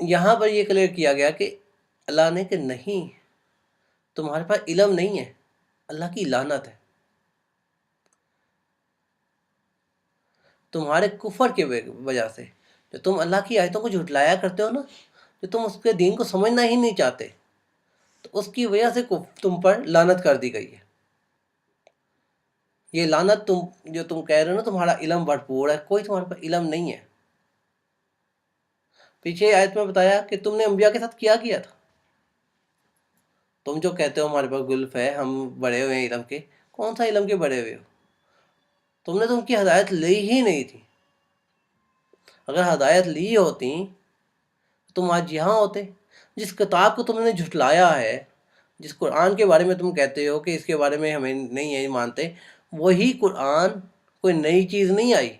یہاں پر یہ کلیئر کیا گیا کہ اللہ نے کہ نہیں، تمہارے پاس علم نہیں ہے، اللہ کی لعنت ہے تمہارے کفر کے وجہ سے، جو تم اللہ کی آیتوں کو جھٹلایا کرتے ہو نا، جو تم اس کے دین کو سمجھنا ہی نہیں چاہتے، تو اس کی وجہ سے تم پر لعنت کر دی گئی ہے۔ یہ لعنت جو تم کہہ رہے ہو نا تمہارا علم بھرپور ہے، کوئی تمہارے پاس علم نہیں ہے۔ پیچھے آیت میں بتایا کہ تم نے انبیاء کے ساتھ کیا تھا۔ تم جو کہتے ہو ہمارے پاس گلف ہے، ہم بڑے ہوئے ہیں علم کے، کون سا علم کے بڑے ہوئے ہو؟ تم نے تو ان کی ہدایت لی ہی نہیں تھی۔ اگر ہدایت لی ہوتی تم آج یہاں ہوتے۔ جس کتاب کو تم نے جھٹلایا ہے، جس قرآن کے بارے میں تم کہتے ہو کہ اس کے بارے میں ہمیں نہیں مانتے، وہی قرآن کوئی نئی چیز نہیں آئی۔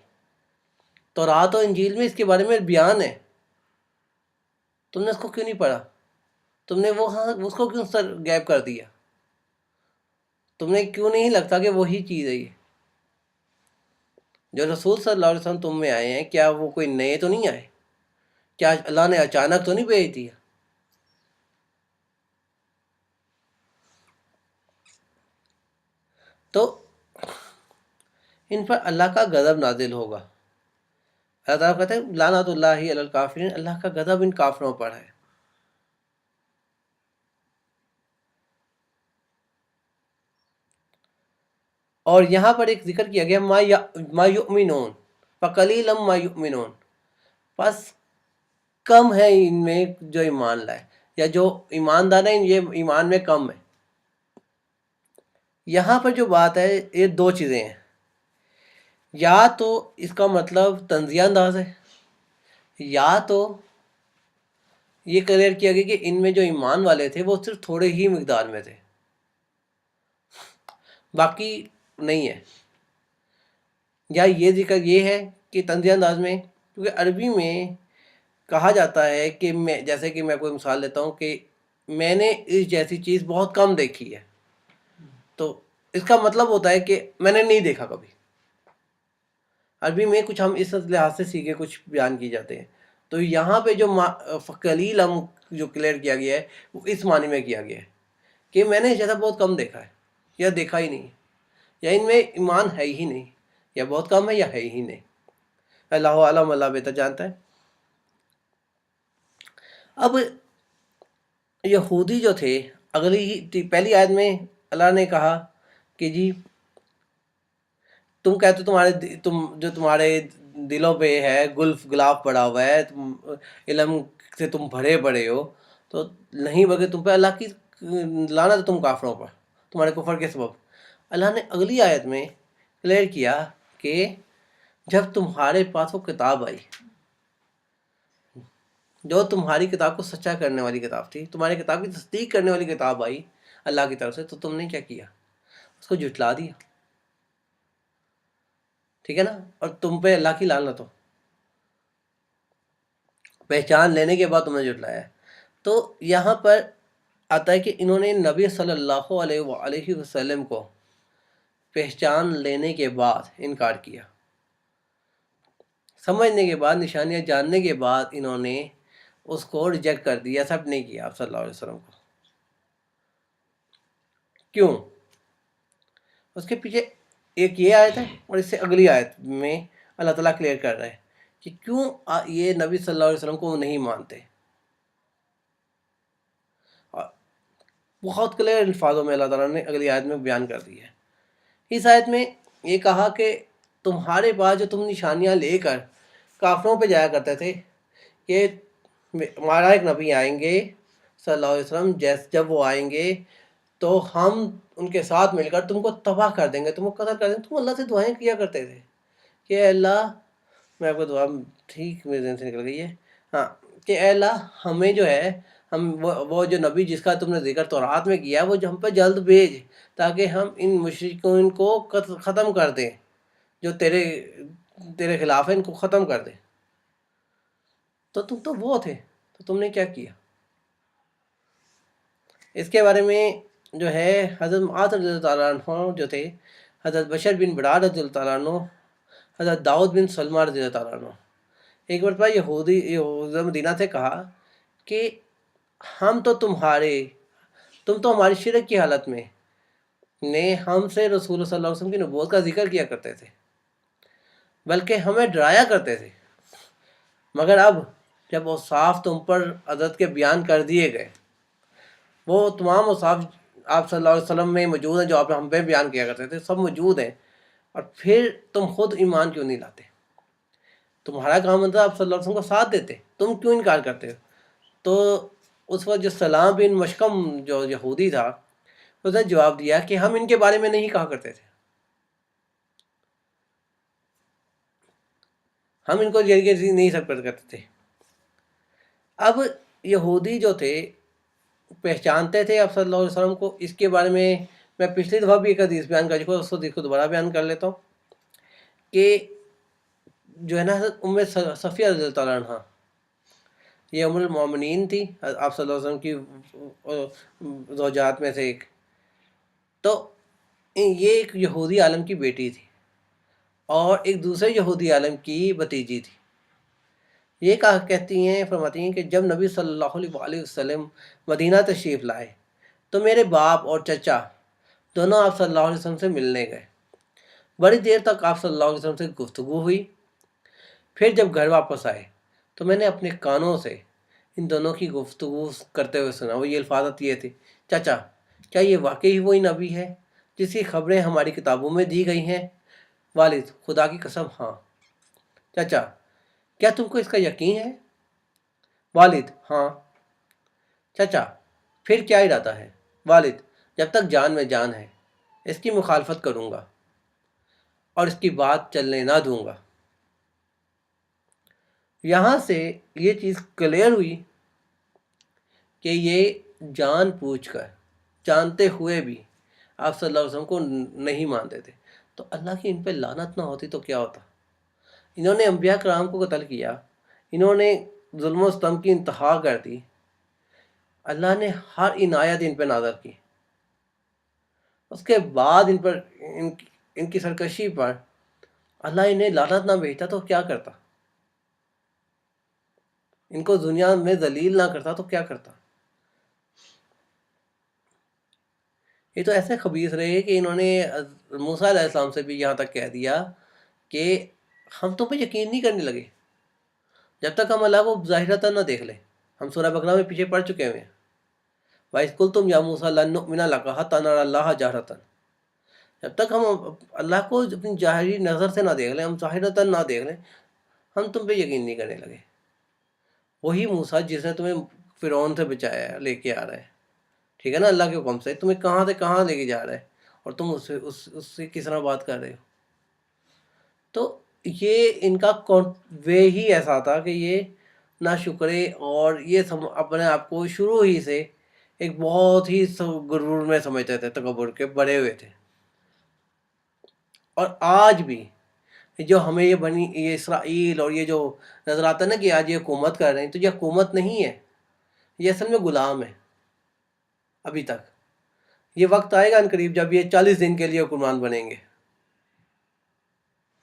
تورات و انجیل میں اس کے بارے میں بیان ہے، تم نے اس کو کیوں نہیں پڑھا؟ تم نے اس کو کیوں سر غائب کر دیا؟ تمہیں کیوں نہیں لگتا کہ وہی چیز ہے یہ جو رسول صلی اللہ علیہ وسلم تم میں آئے ہیں؟ کیا وہ کوئی نئے تو نہیں آئے؟ کیا اللہ نے اچانک تو نہیں بھیج دیا؟ تو ان پر اللہ کا غضب نازل ہوگا۔ اللہ تعالیٰ کہتے ہیں لعنت اللہ علی الکافرین، اللہ کا غضب ان کافروں پر ہے۔ اور یہاں پر ایک ذکر کیا گیا ما یؤمنون فقلیلا ما یؤمنون، بس کم ہے ان میں جو ایمان لائے، یا جو ایماندار ہیں یہ ایمان میں کم ہے۔ یہاں پر جو بات ہے یہ دو چیزیں ہیں، یا تو اس کا مطلب تنزیہ انداز ہے، یا تو یہ کلیئر کیا گیا کہ ان میں جو ایمان والے تھے وہ صرف تھوڑے ہی مقدار میں تھے، باقی نہیں ہے۔ یا یہ ذکر یہ ہے کہ تنزیہ انداز میں، کیونکہ عربی میں کہا جاتا ہے کہ جیسے کہ میں کوئی مثال لیتا ہوں کہ میں نے اس جیسی چیز بہت کم دیکھی ہے، تو اس کا مطلب ہوتا ہے کہ میں نے نہیں دیکھا کبھی۔ عربی میں کچھ ہم اس لحاظ سے سیکھے کچھ بیان کی جاتے ہیں، تو یہاں پہ جو قلیل ہم جو کلیئر کیا گیا ہے وہ اس معنی میں کیا گیا ہے کہ میں نے جیسا بہت کم دیکھا ہے، یا دیکھا ہی نہیں، یا ان میں ایمان ہے ہی نہیں، یا بہت کم ہے یا ہے ہی نہیں۔ اللہ عالم، اللہ بہتر جانتا ہے۔ اب یہودی جو تھے، پہلی آیت میں اللہ نے کہا کہ جی تم کہتے جو تمہارے دلوں پہ ہے گلاف پڑا ہوا ہے، علم سے تم بھرے پڑے ہو، تو نہیں بلکہ تم پہ اللہ کی لعنت ہے، تم کافروں پر تمہارے کفر کے سبب۔ اللہ نے اگلی آیت میں کلیئر کیا کہ جب تمہارے پاس وہ کتاب آئی جو تمہاری کتاب کو سچا کرنے والی کتاب تھی، تمہاری کتاب کی تصدیق کرنے والی کتاب آئی اللہ کی طرف سے، تو تم نے کیا کیا؟ اس کو جھٹلا دیا، ٹھیک ہے نا؟ اور تم پہ اللہ کی لعنت ہو، پہچان لینے کے بعد تم نے جھٹلایا ہے۔ تو یہاں پر آتا ہے کہ انہوں نے نبی صلی اللہ علیہ وآلہ وسلم کو پہچان لینے کے بعد انکار کیا، سمجھنے کے بعد، نشانیاں جاننے کے بعد انہوں نے اس کو ریجیکٹ کر دیا، ایکسیپٹ نہیں کیا آپ صلی اللہ علیہ وسلم کو۔ کیوں؟ اس کے پیچھے ایک یہ آیت ہے، اور اس سے اگلی آیت میں اللہ تعالیٰ کلیئر کر رہا ہے کہ کیوں یہ نبی صلی اللہ علیہ وسلم کو نہیں مانتے۔ بہت کلیئر الفاظوں میں اللہ تعالیٰ نے اگلی آیت میں بیان کر دی ہے۔ اس آیت میں یہ کہا کہ تمہارے پاس جو تم نشانیاں لے کر کافروں پہ جایا کرتے تھے کہ ہمارا ایک نبی آئیں گے صلی اللہ علیہ وسلم، جب وہ آئیں گے تو ہم ان کے ساتھ مل کر تم کو تباہ کر دیں گے، تم کو قتل کر دیں گے۔ تم اللہ سے دعائیں کیا کرتے تھے کہ اے اللہ، میں آپ کو دعا ٹھیک میرے ذہن سے نکل گئی ہے، ہاں، کہ اے اللہ ہمیں جو ہے وہ جو نبی جس کا تم نے ذکر تورات میں کیا وہ جو ہم پہ جلد بھیج، تاکہ ہم ان مشرکین کو ختم کر دیں، جو تیرے خلاف ہے ان کو ختم کر دیں۔ تو تم تو وہ تھے، تو تم نے کیا کیا؟ اس کے بارے میں جو ہے حضرت معاذ رضی اللہ تعالیٰ عنہ جو تھے، حضرت بشر بن برار رضی اللہ تعالیٰ عنہ، حضرت داؤد بن سلمہ رضی اللہ تعالیٰ عنہ، ایک مرتبہ یہودی مدینہ سے کہا کہ تم تو ہماری شرک کی حالت میں نے ہم سے رسول صلی اللہ علیہ وسلم کی نبوت کا ذکر کیا کرتے تھے، بلکہ ہمیں ڈرایا کرتے تھے، مگر اب جب اوصاف تم پر حضرت کے بیان کر دیے گئے، وہ تمام اوصاف آپ صلی اللہ علیہ وسلم میں موجود ہیں جو آپ ہم پہ بیان کیا کرتے تھے، سب موجود ہیں، اور پھر تم خود ایمان کیوں نہیں لاتے؟ تمہارا کام بنتا آپ صلی اللہ علیہ وسلم کو ساتھ دیتے، تم کیوں انکار کرتے ہو؟ تو اس وقت جو سلام بن مشکم جو یہودی تھا، اس نے جواب دیا کہ ہم ان کے بارے میں نہیں کہا کرتے تھے، ہم ان کو جلدی نہیں سپورٹ کرتے تھے۔ اب یہودی جو تھے پہچانتے تھے آپ صلی اللہ علیہ وسلم کو، اس کے بارے میں پچھلی دفعہ بھی ایک حدیث بیان کر چکا ہوں، اس کو دیکھو دوبارہ بیان کر لیتا ہوں کہ جو ہے نا حضرت ام صفیہ رضی اللہ تعالیٰ عنہ، یہ ام المومنین تھی آپ صلی اللہ علیہ وسلم کی زوجات میں سے ایک، تو یہ ایک یہودی عالم کی بیٹی تھی اور ایک دوسرے یہودی عالم کی بھتیجی تھی۔ یہ کہتی ہیں، فرماتی ہیں کہ جب نبی صلی اللہ علیہ وسلم مدینہ تشریف لائے تو میرے باپ اور چچا دونوں آپ صلی اللہ علیہ وسلم سے ملنے گئے۔ بڑی دیر تک آپ صلی اللہ علیہ وسلم سے گفتگو ہوئی، پھر جب گھر واپس آئے تو میں نے اپنے کانوں سے ان دونوں کی گفتگو کرتے ہوئے سنا۔ وہ یہ الفاظ یہ تھے: چچا، کیا یہ واقعی وہی نبی ہے جس کی خبریں ہماری کتابوں میں دی گئی ہیں؟ والد: خدا کی قسم ہاں۔ چچا: کیا تم کو اس کا یقین ہے؟ والد: ہاں۔ چچا: پھر کیا ارادہ ہے؟ والد: جب تک جان میں جان ہے اس کی مخالفت کروں گا اور اس کی بات چلنے نہ دوں گا۔ یہاں سے یہ چیز کلیئر ہوئی کہ یہ جان پوچھ کر، جانتے ہوئے بھی آپ صلی اللہ علیہ وسلم کو نہیں مانتے تھے۔ تو اللہ کی ان پہ لعنت نہ ہوتی تو کیا ہوتا؟ انہوں نے انبیاء کرام کو قتل کیا، انہوں نے ظلم و ستم کی انتہا کر دی، اللہ نے ہر عنایت ان پہ نازل کی، اس کے بعد ان کی سرکشی پر اللہ انہیں لعنت نہ بھیجتا تو کیا کرتا؟ ان کو دنیا میں ذلیل نہ کرتا تو کیا کرتا؟ یہ تو ایسے خبیث رہے کہ انہوں نے موسیٰ علیہ السلام سے بھی یہاں تک کہہ دیا کہ ہم تم پہ یقین نہیں کرنے لگے جب تک ہم اللہ کو ظاہرتاً نہ دیکھ لیں۔ ہم سورہ بقرہ میں پیچھے پڑ چکے ہوئے ہیں، وَإِذْ قُلْتُمْ يَا مُوسَىٰ لَن نُؤْمِنَ لَكَ حَتَّىٰ نَرَى اللَّهَ جَهْرَةً، جب تک ہم اللہ کو اپنی ظاہری نظر سے نہ دیکھ لیں، ہم ظاہرتاً نہ دیکھ لیں، ہم تم پہ یقین نہیں کرنے لگے۔ وہی موسیٰ جس نے تمہیں فرعون سے بچایا ہے، لے کے آ رہا ہے، ٹھیک ہے نا، اللہ کے حکم سے تمہیں کہاں سے کہاں لے کے جا رہا ہے، اور تم اس سے کس طرح بات کر رہے ہو؟ تو یہ ان کا وے ہی ایسا تھا کہ یہ ناشکرے، اور یہ اپنے آپ کو شروع ہی سے ایک بہت ہی غرور میں سمجھتے تھے، تکبر کے بڑے ہوئے تھے۔ اور آج بھی جو ہمیں یہ اسرائیل اور یہ جو نظر آتا ہے نا کہ آج یہ حکومت کر رہے ہیں، تو یہ حکومت نہیں ہے، یہ اصل میں غلام ہے۔ ابھی تک یہ وقت آئے گا ان قریب جب یہ 40 دن کے لیے حکمران بنیں گے،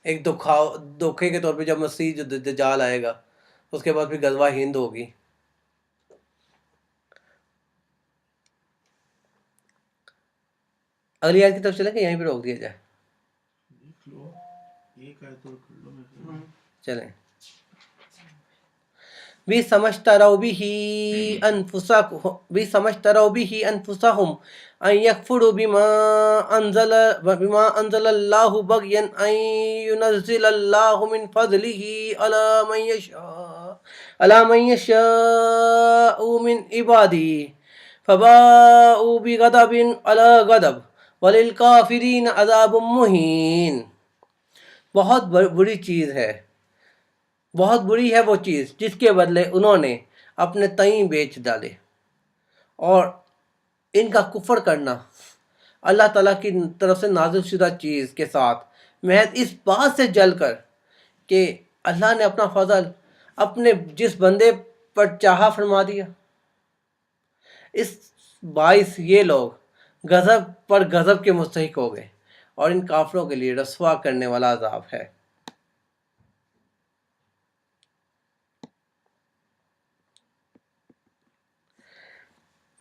ایک دھوکے کے طور پہ، جب مسیح جو دجال آئے گا، اس کے بعد پھر غزوہ ہند ہوگی۔ اگلی آیت کی طرف چلیں کہ یہیں پہ روک دیا جائے؟ چلیں۔ بِئْسَ مَا اشْتَرَوْا بِهِ أَنفُسَهُمْ أَن يَكْفُرُوا بِمَا أَنزَلَ اللَّهُ بَغْيًا أَن يُنَزِّلَ اللَّهُ مِن فَضْلِهِ عَلَىٰ مَن يَشَاءُ مِنْ عِبَادِهِ فَبَاءُوا بِغَضَبٍ عَلَىٰ غَضَبٍ وَلِلْكَافِرِينَ عَذَابٌ مُّهِينٌ۔ بہت بری چیز ہے، بہت بری ہے وہ چیز جس کے بدلے انہوں نے اپنے تئیں بیچ ڈالے، اور ان کا کفر کرنا اللہ تعالیٰ کی طرف سے نازل شدہ چیز کے ساتھ محض اس بات سے جل کر کہ اللہ نے اپنا فضل اپنے جس بندے پر چاہا فرما دیا، اس باعث یہ لوگ غضب پر غضب کے مستحق ہو گئے، اور ان کافروں کے لیے رسوا کرنے والا عذاب ہے۔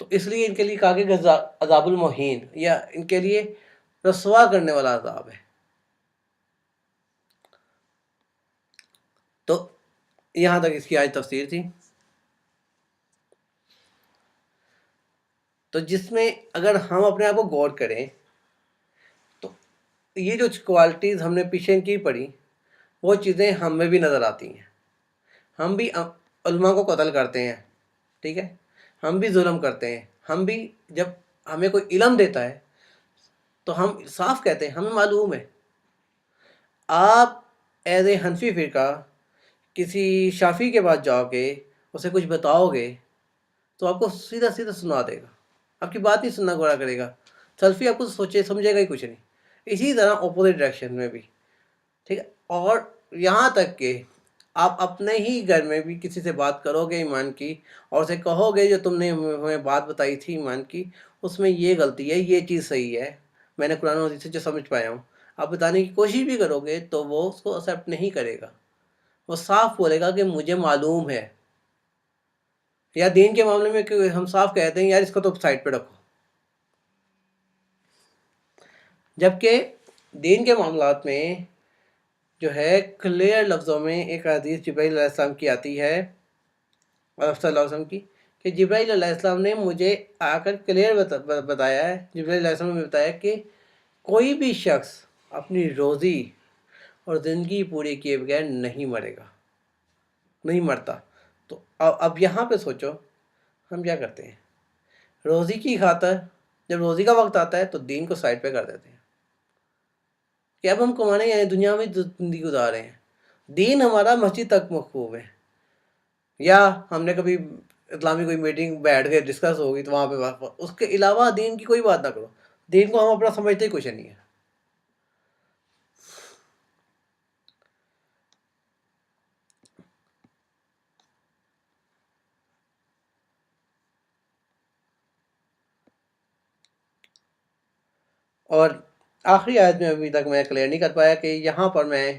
تو اس لیے ان کے لیے کہا کہ عذاب المحین، یا ان کے لیے رسوا کرنے والا عذاب ہے۔ تو یہاں تک اس کی آج تفسیر تھی۔ تو جس میں اگر ہم اپنے آپ کو غور کریں تو یہ جو کوالٹیز ہم نے پیچھے کی پڑھی وہ چیزیں ہم میں بھی نظر آتی ہیں۔ ہم بھی علماء کو قتل کرتے ہیں، ٹھیک ہے، ہم بھی ظلم کرتے ہیں، ہم بھی جب ہمیں کوئی علم دیتا ہے تو ہم صاف کہتے ہیں ہمیں معلوم ہے۔ آپ ایز اے حنفی فرقہ کسی شافعی کے پاس جاؤ گے، اسے کچھ بتاؤ گے تو آپ کو سیدھا سیدھا سنا دے گا، آپ کی بات نہیں سننا گوارا کرے گا۔ سلفی آپ کو سوچے سمجھے گا ہی کچھ نہیں۔ اسی طرح اپوزٹ ڈائریکشن میں بھی، ٹھیک ہے۔ اور یہاں تک کہ آپ اپنے ہی گھر میں بھی کسی سے بات کرو گے ایمان کی، اور اسے کہو گے جو تم نے ہمیں بات بتائی تھی ایمان کی، اس میں یہ غلطی ہے، یہ چیز صحیح ہے، میں نے قرآن و حدیث سے جو سمجھ پایا ہوں، آپ بتانے کی کوشش بھی کرو گے تو وہ اس کو ایکسیپٹ نہیں کرے گا۔ وہ صاف بولے گا کہ مجھے معلوم ہے۔ یا دین کے معاملے میں کہ ہم صاف کہتے ہیں یار اس کو تو سائڈ پہ رکھو، جبکہ دین کے معاملات میں جو ہے کلیئر لفظوں میں ایک حدیث جبرائیل علیہ السلام کی آتی ہے، اور صلی اللہ علیہ وسلم کی، کہ جبرائیل علیہ السلام نے مجھے آ کر کلیئر بتایا ہے، جبرائیل علیہ السلام نے بتایا کہ کوئی بھی شخص اپنی روزی اور زندگی پوری کیے بغیر نہیں مرے گا، نہیں مرتا۔ تو اب یہاں پہ سوچو ہم کیا کرتے ہیں، روزی کی خاطر جب روزی کا وقت آتا ہے تو دین کو سائڈ پہ کر دیتے ہیں کہ اب ہم کمانے یعنی دنیا میں زندگی گزار رہے ہیں، دین ہمارا مسجد تک مخوب ہے، یا ہم نے کبھی اسلامی کوئی میٹنگ بیٹھ کے ڈسکس ہوگی تو وہاں پہ اس کے علاوہ دین کی کوئی بات نہ کرو، دین کو ہم اپنا سمجھتے ہی کچھ نہیں ہے۔ اور آخری آیت میں ابھی تک میں کلیئر نہیں کر پایا کہ یہاں پر میں،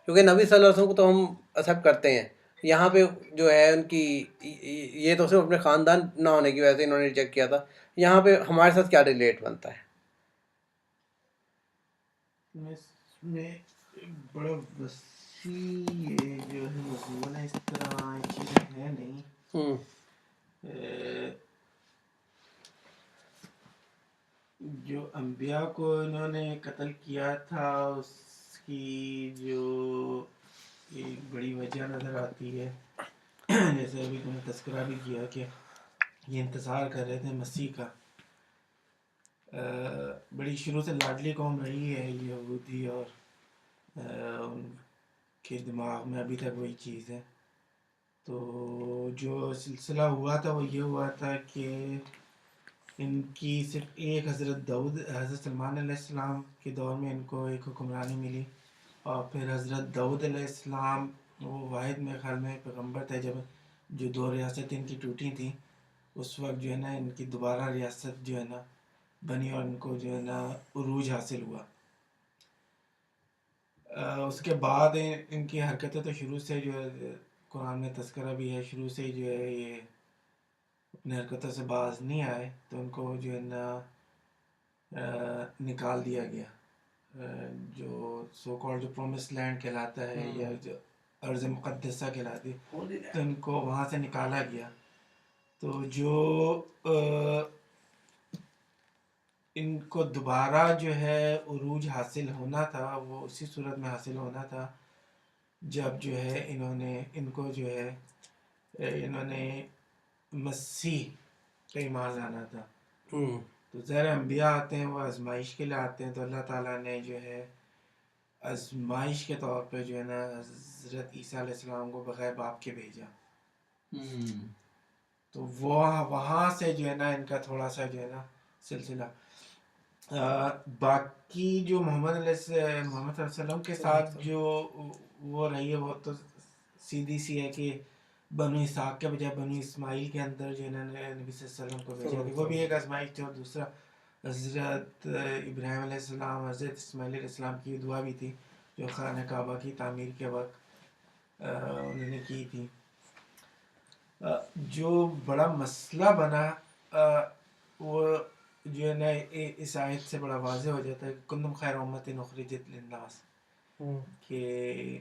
کیونکہ نبی صلی اللہ علیہ وسلم کو تو ہم ایکسیپٹ کرتے ہیں، یہاں پہ جو ہے ان کی یہ تو صرف اپنے خاندان نہ ہونے کی وجہ سے انہوں نے ریجیکٹ کیا تھا، یہاں پہ ہمارے ساتھ کیا ریلیٹ بنتا ہے؟ اس میں ایک بڑا وسیع یہ جو ہے مضمون ہے، اس طرح چیزیں ہیں نہیں۔ جو انبیاء کو انہوں نے قتل کیا تھا اس کی جو ایک بڑی وجہ نظر آتی ہے، جیسے ابھی تم نے تذکرہ بھی کیا کہ یہ انتظار کر رہے تھے مسیح کا۔ بڑی شروع سے لاڈلی قوم رہی ہے یہودی، اور ان کے دماغ میں ابھی تک وہی چیز ہے۔ تو جو سلسلہ ہوا تھا وہ یہ ہوا تھا کہ ان کی صرف ایک حضرت سلمان علیہ السلام کے دور میں ان کو ایک حکمرانی ملی، اور پھر حضرت داؤد علیہ السلام وہ واحد میں خیال میں پیغمبر تھے، جب جو دو ریاستیں ان کی ٹوٹی تھیں اس وقت جو ہے نا ان کی دوبارہ ریاست جو ہے نا بنی، اور ان کو جو ہے نا عروج حاصل ہوا۔ اس کے بعد ان کی حرکتیں تو شروع سے جو ہے قرآن میں تذکرہ بھی ہے، شروع سے جو ہے یہ اپنے حرکتوں سے باز نہیں آئے، تو ان کو جو ہے نا نکال دیا گیا، جو سو کال جو پرومس لینڈ کہلاتا ہے یا جو ارض مقدسہ کہلاتی ہے، تو ان کو وہاں سے نکالا گیا۔ تو جو ان کو دوبارہ جو ہے عروج حاصل ہونا تھا وہ اسی صورت میں حاصل ہونا تھا جب جو ہے ان کو جو ہے انہوں نے مسیح پہ ایمان لانا تھا۔ تو ظاہر انبیاء آتے ہیں وہ آزمائش کے لیے آتے ہیں، تو اللہ تعالیٰ نے جو ہے آزمائش کے طور پہ جو ہے نا حضرت عیسیٰ علیہ السلام کو بغیر باپ کے بھیجا۔ تو وہ وہاں سے جو ہے نا ان کا تھوڑا سا جو ہے نا سلسلہ باقی جو محمد صلی اللہ علیہ وسلم کے ساتھ جو وہ رہی ہے وہ تو سیدھی سی ہے کہ بنو اسحاق کے بجائے بنو اسماعیل کے اندر جو انہوں نے نبی صلی اللہ علیہ وسلم کو بھیجا تھا، وہ بھی ایک آزمائش تھی۔ اور دوسرا حضرت ابراہیم علیہ السلام حضرت اسماعیل علیہ السلام کی دعا بھی تھی جو خانہ کعبہ کی تعمیر کے وقت انہوں نے کی تھی۔ جو بڑا مسئلہ بنا وہ جو ہے نا اس آیت سے بڑا واضح ہو جاتا ہے کہ کنتم خیر امت اخرجت للناس، کہ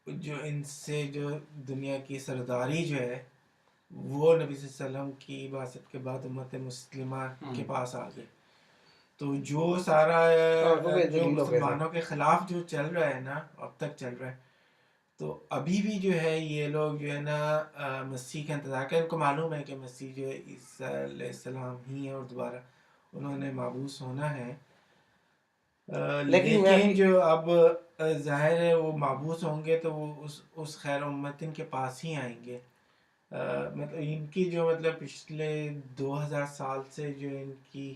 جو ان سے جو دنیا کی سرداری جو ہے وہ نبی صلی اللہ علیہ وسلم کی بعثت کے بعد امت مسلمہ کے پاس آ گئی. تو جو سارا جو مسلمانوں کے خلاف جو چل رہا ہے نا اب تک چل رہا ہے، تو ابھی بھی جو ہے یہ لوگ جو ہے نا مسیح کا انتظار کریں. ان کو معلوم ہے کہ مسیح جو ہے عیسیٰ علیہ السلام ہی ہے اور دوبارہ انہوں نے مبعوث ہونا ہے. لیکن جو اب ظاہر ہے وہ مبعوث ہوں گے تو وہ اس خیر امتن کے پاس ہی آئیں گے. مطلب ان کی جو مطلب پچھلے 2000 سال سے جو ان کی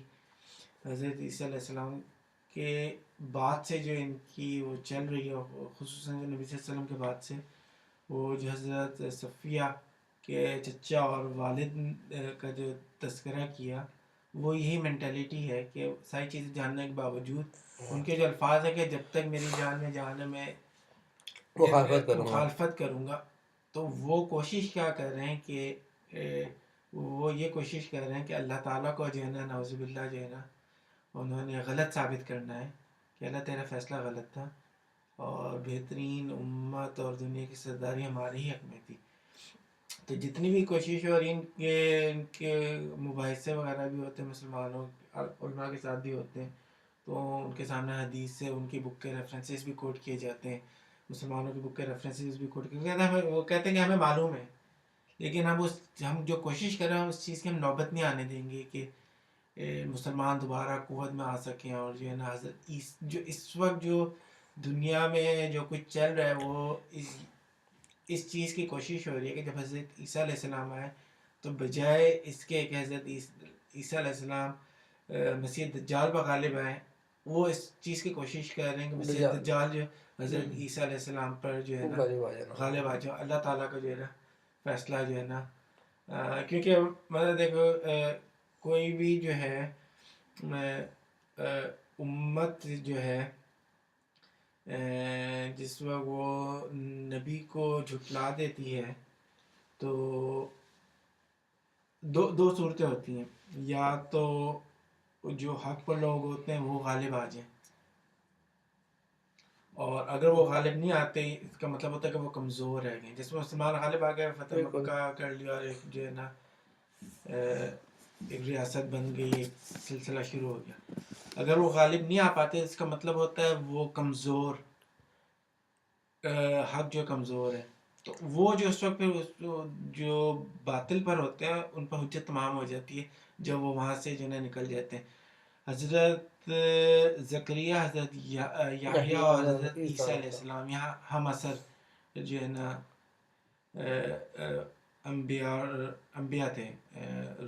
حضرت عیسیٰ علیہ السلام کے بعد سے جو ان کی وہ چل رہی ہے، خصوصاً جو نبی صلی اللہ علیہ وسلم کے بعد سے وہ جو حضرت صفیہ کے چچا اور والد کا جو تذکرہ کیا، وہ یہی مینٹیلیٹی ہے کہ ساری چیزیں جاننے کے باوجود ان کے جو الفاظ ہے کہ جب تک میری جان میں جان ہے میں مخالفت کروں گا. تو وہ کوشش کیا کر رہے ہیں کہ وہ یہ کوشش کر رہے ہیں کہ اللہ تعالیٰ کو جو ہے نا نعوذ باللہ جو ہے نا انہوں نے غلط ثابت کرنا ہے کہ اللہ تیرا فیصلہ غلط تھا اور بہترین امت اور دنیا کی سرداری ہمارے ہی حق میں تھی. تو جتنی بھی کوشش اور ان کے مباحثے وغیرہ بھی ہوتے ہیں مسلمانوں علماء کے ساتھ بھی ہوتے ہیں، تو ان کے سامنے حدیث سے ان کی بک کے ریفرنسز بھی کوٹ کیے جاتے ہیں، مسلمانوں کی بک کے ریفرنسز بھی کوٹ کیے جاتے ہیں. وہ کہتے ہیں کہ ہمیں معلوم ہے، لیکن ہم جو کوشش کر رہے ہیں اس چیز کی ہم نوبت نہیں آنے دیں گے کہ مسلمان دوبارہ قوت میں آ سکیں. اور جو ہے نا حضرت جو اس وقت جو دنیا میں جو کچھ چل رہا ہے وہ اس چیز کی کوشش ہو رہی ہے کہ جب حضرت عیسیٰ علیہ السلام آئے تو بجائے اس کے کہ حضرت عیسیٰ علیہ السلام مسیح دجال پر غالب آئے، وہ اس چیز کی کوشش کر رہے ہیں کہ مسیح دجال جو حضرت عیسیٰ علیہ السلام پر جو ہے نا غالب آ جائے. اللہ تعالیٰ کا جو ہے نا فیصلہ جو ہے نا کیونکہ مطلب دیکھو کوئی بھی جو ہے امت جو ہے جس وقت وہ نبی کو جھٹلا دیتی ہے تو دو صورتیں ہوتی ہیں، یا تو جو حق پر لوگ ہوتے ہیں وہ غالب آ جائیں، اور اگر وہ غالب نہیں آتے اس کا مطلب ہوتا ہے کہ وہ کمزور رہ گئے. جس میں مسلمان غالب آ گئے فتح مکہ کر لیا اور ایک جو ہے نا ایک ریاست بن گئی، ایک سلسلہ شروع ہو گیا. اگر وہ غالب نہیں آ پاتے اس کا مطلب ہوتا ہے وہ کمزور، حق جو کمزور ہے. تو وہ جو اس وقت پہ جو باطل پر ہوتے ہیں ان پر حجت تمام ہو جاتی ہے جب وہ وہاں سے جو ہے نکل جاتے ہیں. حضرت زکریا، حضرت یحییٰ اور حضرت عیسیٰ علیہ السلام یہاں ہم اثر جو ہے نا انبیاء تھے.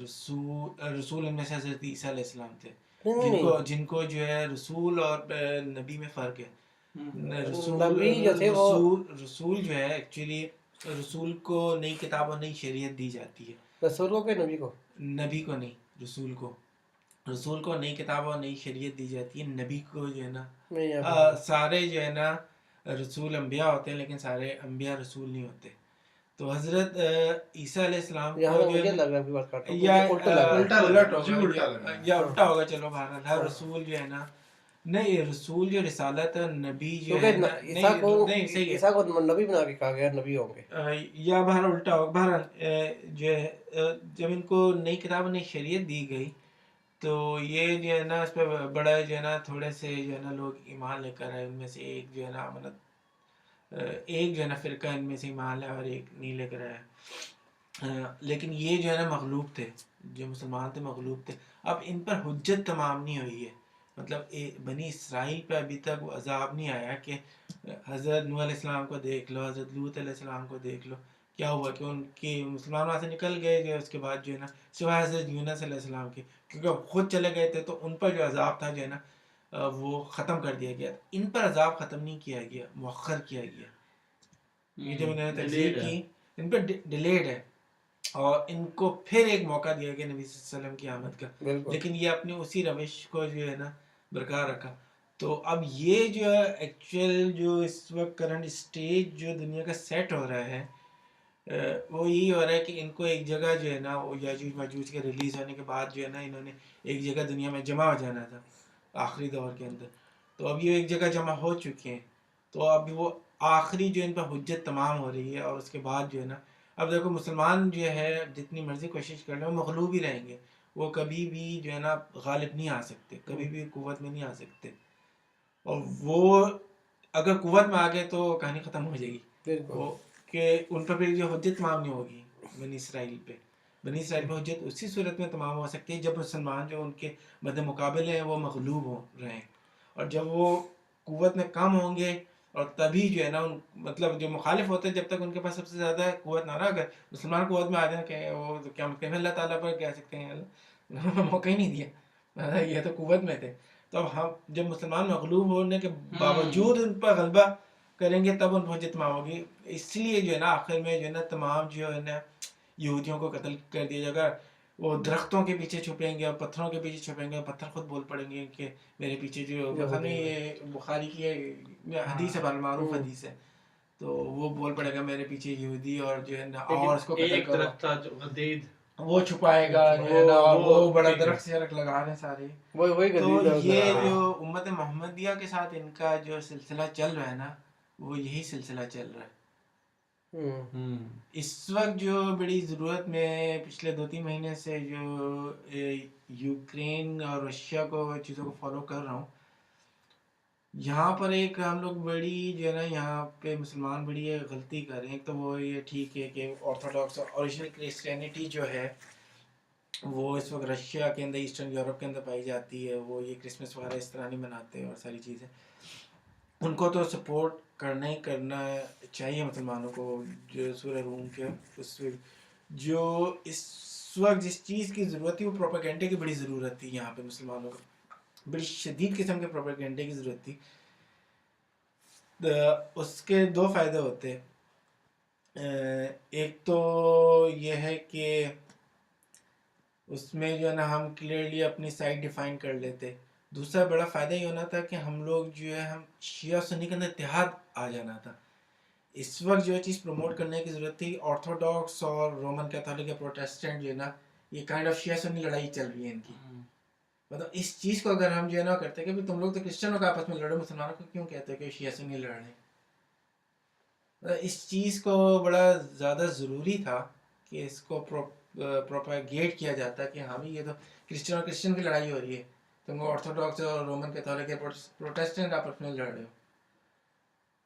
رسول ان میں سے حضرت عیسیٰ علیہ السلام تھے، جن کو جو ہے رسول اور نبی میں فرق ہے. رسول جو ہے ایکچولی رسول کو نئی کتاب اور نئی شریعت دی جاتی ہے. رسول کو کہ نبی کو؟ نبی کو نہیں، رسول کو نئی کتاب اور نئی شریعت دی جاتی ہے. نبی کو جو ہے نا سارے جو ہے نا رسول انبیاء ہوتے ہیں لیکن سارے انبیاء رسول نہیں ہوتے. تو حضرت عیسیٰ علیہ السلام کو یا الٹا ہوگا، چلو بہرحال ہر رسول جو ہے نا نہیں، رسول جو رسالت نبی جو ہے عیسیٰ کو نبی بنا کے کہا گیا، نبی ہوں گے، یا بہرحال الٹا ہوگا. بہرحال جو ہے جب ان کو نئی کتاب نئی شریعت دی گئی تو یہ جو ہے نا اس پہ بڑا جو ہے نا تھوڑے سے جو ہے نا لوگ ایمان لے کر آئے. ان میں سے ایک جو ہے نا ایک جو ہے نا فرقہ ان میں سے ایمان لے اور ایک نہیں لے کر آیا. لیکن یہ جو ہے نا مغلوب تھے، جو مسلمان تھے مغلوب تھے. اب ان پر حجت تمام نہیں ہوئی ہے، مطلب بنی اسرائیل پہ ابھی تک وہ عذاب نہیں آیا کہ حضرت نوح علیہ السلام کو دیکھ لو، حضرت لوط علیہ السلام کو دیکھ لو. کیا ہوا کہ ان کے مسلمان وہاں سے نکل گئے جو اس کے بعد جو ہے نا سوائے حضرت یونس علیہ السلام کے، کیونکہ وہ خود چلے گئے تھے تو ان پر جو عذاب تھا جو ہے نا وہ ختم کر دیا گیا. ان پر عذاب ختم نہیں کیا گیا، مؤخر کیا گیا. یہ جو انہوں نے تکذیب کی ان پہ ڈیلیڈ ہے اور ان کو پھر ایک موقع دیا گیا نبی صلی اللہ علیہ وسلم کی آمد کا، لیکن یہ اپنی اسی روش کو جو ہے نا برقرار رکھا. تو اب یہ جو ایکچوئل جو اس وقت کرنٹ اسٹیج جو دنیا کا سیٹ ہو رہا ہے وہ یہی ہو رہا ہے کہ ان کو ایک جگہ جو ہے نا وہ یاجوج ماجوج کے ریلیز ہونے کے بعد جو ہے نا انہوں نے ایک جگہ دنیا میں جمع ہو جانا تھا آخری دور کے اندر. تو اب یہ ایک جگہ جمع ہو چکے ہیں. تو اب وہ آخری جو ان پر حجت تمام ہو رہی ہے. اور اس کے بعد جو ہے نا اب دیکھو مسلمان جو ہے جتنی مرضی کوشش کر لیں وہ مغلوب ہی رہیں گے. وہ کبھی بھی جو ہے نا غالب نہیں آ سکتے, کبھی بھی قوت میں نہیں آ سکتے. اور وہ اگر قوت میں آ گئے تو کہانی ختم ہو جائے گی. وہ کہ ان پر پھر جو حجت تمام نہیں ہوگی بنی اسرائیل پہ. بنی اسرائیل پہ حجت اسی صورت میں تمام ہو سکتی ہے جب مسلمان جو ان کے مد مقابلے ہیں وہ مغلوب ہو رہے ہیں. اور جب وہ قوت میں کم ہوں گے اور تبھی جو ہے نا مطلب جو مخالف ہوتے ہیں جب تک ان کے پاس سب سے زیادہ قوت نہ رہا, اگر مسلمان قوت میں آ جائیں کہ وہ کیا مطلب ہے اللہ تعالیٰ پر کہہ سکتے ہیں اللہ موقع ہی نہیں دیا, یہ تو قوت میں تھے. تو اب ہم جب مسلمان مغلوب ہونے کے باوجود ان پر غلبہ کریں گے تب ان پر حجت تمام ہوگی. اس لیے جو ہے نا آخر میں جو ہے نا تمام جو ہے نا یہودیوں کو قتل کر دیا جائے گا. وہ درختوں کے پیچھے چھپیں گے اور پتھروں کے پیچھے چھپیں گے. پتھر خود بول پڑیں گے کہ میرے پیچھے جو یہ بخاری کی حدیث ہے, معروف حدیث ہے, تو وہ بول پڑے گا میرے پیچھے یہودی اور جو ہے نا اور اس کو قتل کرو. درخت تھا جو غدید وہ چھپائے گا جو ہے نا, وہ بڑا درخت سے رکھ لگا رہے ہیں سارے. تو یہ جو امت محمدیہ کے ساتھ ان کا جو سلسلہ چل رہا ہے نا وہ یہی سلسلہ چل رہا ہے. اس وقت جو بڑی ضرورت میں پچھلے 2-3 مہینے سے جو یوکرین اور رشیا کو چیزوں کو فالو کر رہا ہوں, یہاں پر ایک ہم لوگ بڑی جو ہے نا یہاں پہ مسلمان بڑی غلطی کر رہے ہیں. تو وہ یہ ٹھیک ہے کہ آرتھوڈاکس اوریجنل کرسچینٹی جو ہے وہ اس وقت رشیا کے اندر ایسٹرن یورپ کے اندر پائی جاتی ہے. وہ یہ کرسمس وغیرہ اس طرح نہیں مناتے اور ساری چیزیں. ان کو تو سپورٹ کرنا ہی کرنا چاہیے مسلمانوں کو. جو سورہ روم کے اس جو اس وقت جس چیز کی ضرورت تھی وہ پروپیگنڈے کی بڑی ضرورت تھی یہاں پہ مسلمانوں کو. بڑی شدید قسم کے پروپیگنڈے کی ضرورت تھی. اس کے 2 فائدے ہوتے. ایک تو یہ ہے کہ اس میں جو ہے نا ہم کلیئرلی اپنی سائڈ ڈیفائن کر لیتے. دوسرا بڑا فائدہ یہ ہونا تھا کہ ہم لوگ جو ہے ہم شیعہ سنی کے اندر اتحاد آ جانا تھا. اس وقت جو چیز پروموٹ کرنے کی ضرورت تھی آرتھوڈاکس اور رومن کیتھولک یا پروٹیسٹنٹ جو ہے نا یہ کائنڈ آف شیعہ سنی لڑائی چل رہی ہے ان کی. مطلب اس چیز کو اگر ہم جو ہے نا کرتے کہ تم لوگ تو کرسچنوں کا آپس میں لڑو, مسلمانوں کو کیوں کہتے کہ شیعہ سنی لڑ رہے ہیں. اس چیز کو بڑا زیادہ ضروری تھا کہ اس کو پروپیگیٹ کیا جاتا کہ ہاں بھی یہ تو کرسچن اور کرسچن کی لڑائی ہو رہی ہے, تم آرتھوڈاکس اور رومن کیتھولک یا پروٹیسٹنٹ آپس میں لڑ رہے ہو.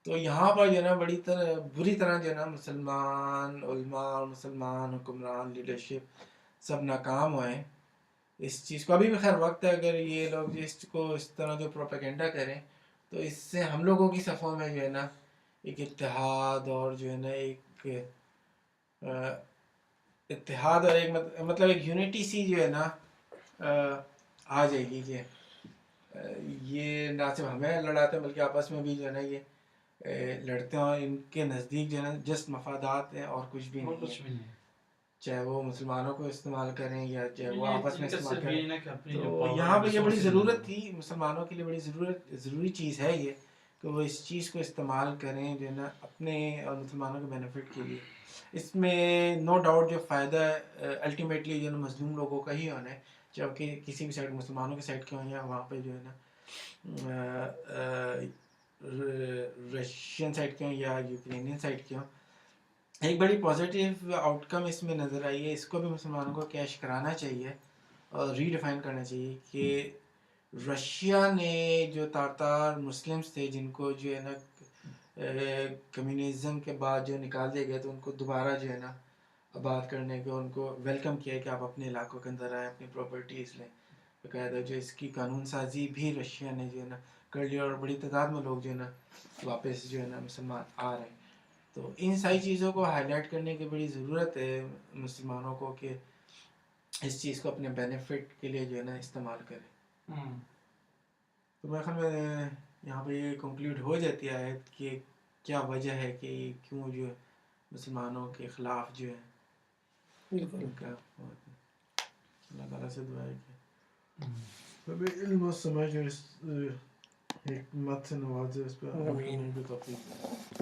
تو یہاں پر جو ہے نا بری طرح جو ہے نا مسلمان علماء اور مسلمان حکمران لیڈرشپ سب ناکام ہوئے. اس چیز کو ابھی بھی خیر وقت ہے, اگر یہ لوگ اس کو اس طرح جو پروپیگنڈا کریں تو اس سے ہم لوگوں کی صفوں میں جو ہے نا ایک اتحاد اور جو ہے نا ایک اتحاد اور ایک مطلب ایک یونٹی سی جو ہے نا آ جائے گی کہ یہ نہ صرف ہمیں لڑاتے ہیں بلکہ آپس میں بھی جو ہے نا یہ لڑتے ہیں. اور ان کے نزدیک جو ہے نا جسٹ مفادات ہیں اور کچھ بھی نہیں ہے, چاہے وہ مسلمانوں کو استعمال کریں یا چاہے وہ آپس میں استعمال کریں. تو یہاں پہ یہ بڑی ضرورت تھی مسلمانوں کے لیے, بڑی ضروری چیز ہے یہ کہ وہ اس چیز کو استعمال کریں جو ہے نا اپنے اور مسلمانوں کے بینیفٹ کے لیے. اس میں نو ڈاؤٹ جو فائدہ الٹیمیٹلی جو ہے نا مظلوم لوگوں کا ہی ہونا ہے, چاہے کہ کسی بھی سائڈ مسلمانوں کی سائڈ کے ہوں یا وہاں پہ جو ہے نا رشین سائڈ کے ہوں یا یوکرینین سائڈ کے ہوں. ایک بڑی پازیٹیو آؤٹ کم اس میں نظر آئی ہے. اس کو بھی مسلمانوں کو کیش کرانا چاہیے اور ری ڈیفائن کرنا چاہیے کہ رشیا نے جو تار مسلمس تھے جن کو جو ہے نا کمیونزم کے بعد جو نکال دیا گیا تو ان کو دوبارہ جو ہے نا آباد کرنے کے ان کو ویلکم کیا کہ آپ اپنے علاقوں کے اندر آئیں, اپنی پراپرٹیز لیں. باقاعدہ جو اس کی قانون سازی بھی رشیا نے جو ہے نا کر لیا اور بڑی تعداد میں لوگ جو ہے نا واپس جو ہے نا مسلمان آ رہے ہیں. تو ان ساری چیزوں کو ہائی لائٹ کرنے کی بڑی ضرورت ہے مسلمانوں کو کہ اس چیز کو اپنے بینیفٹ کے لیے جو ہے نا استعمال کریں. تو میرے خیال میں یہاں پہ یہ کنکلوڈ ہو جاتی ہے آیت کہ کیا وجہ ہے کہ کیوں جو مسلمانوں کے خلاف جو ہے اللہ تعالیٰ سے دعا ہے کہ ہمیں علم و سمجھ اور حکمت سے نوازے, اس پہ عمل کرنے کی توفیق.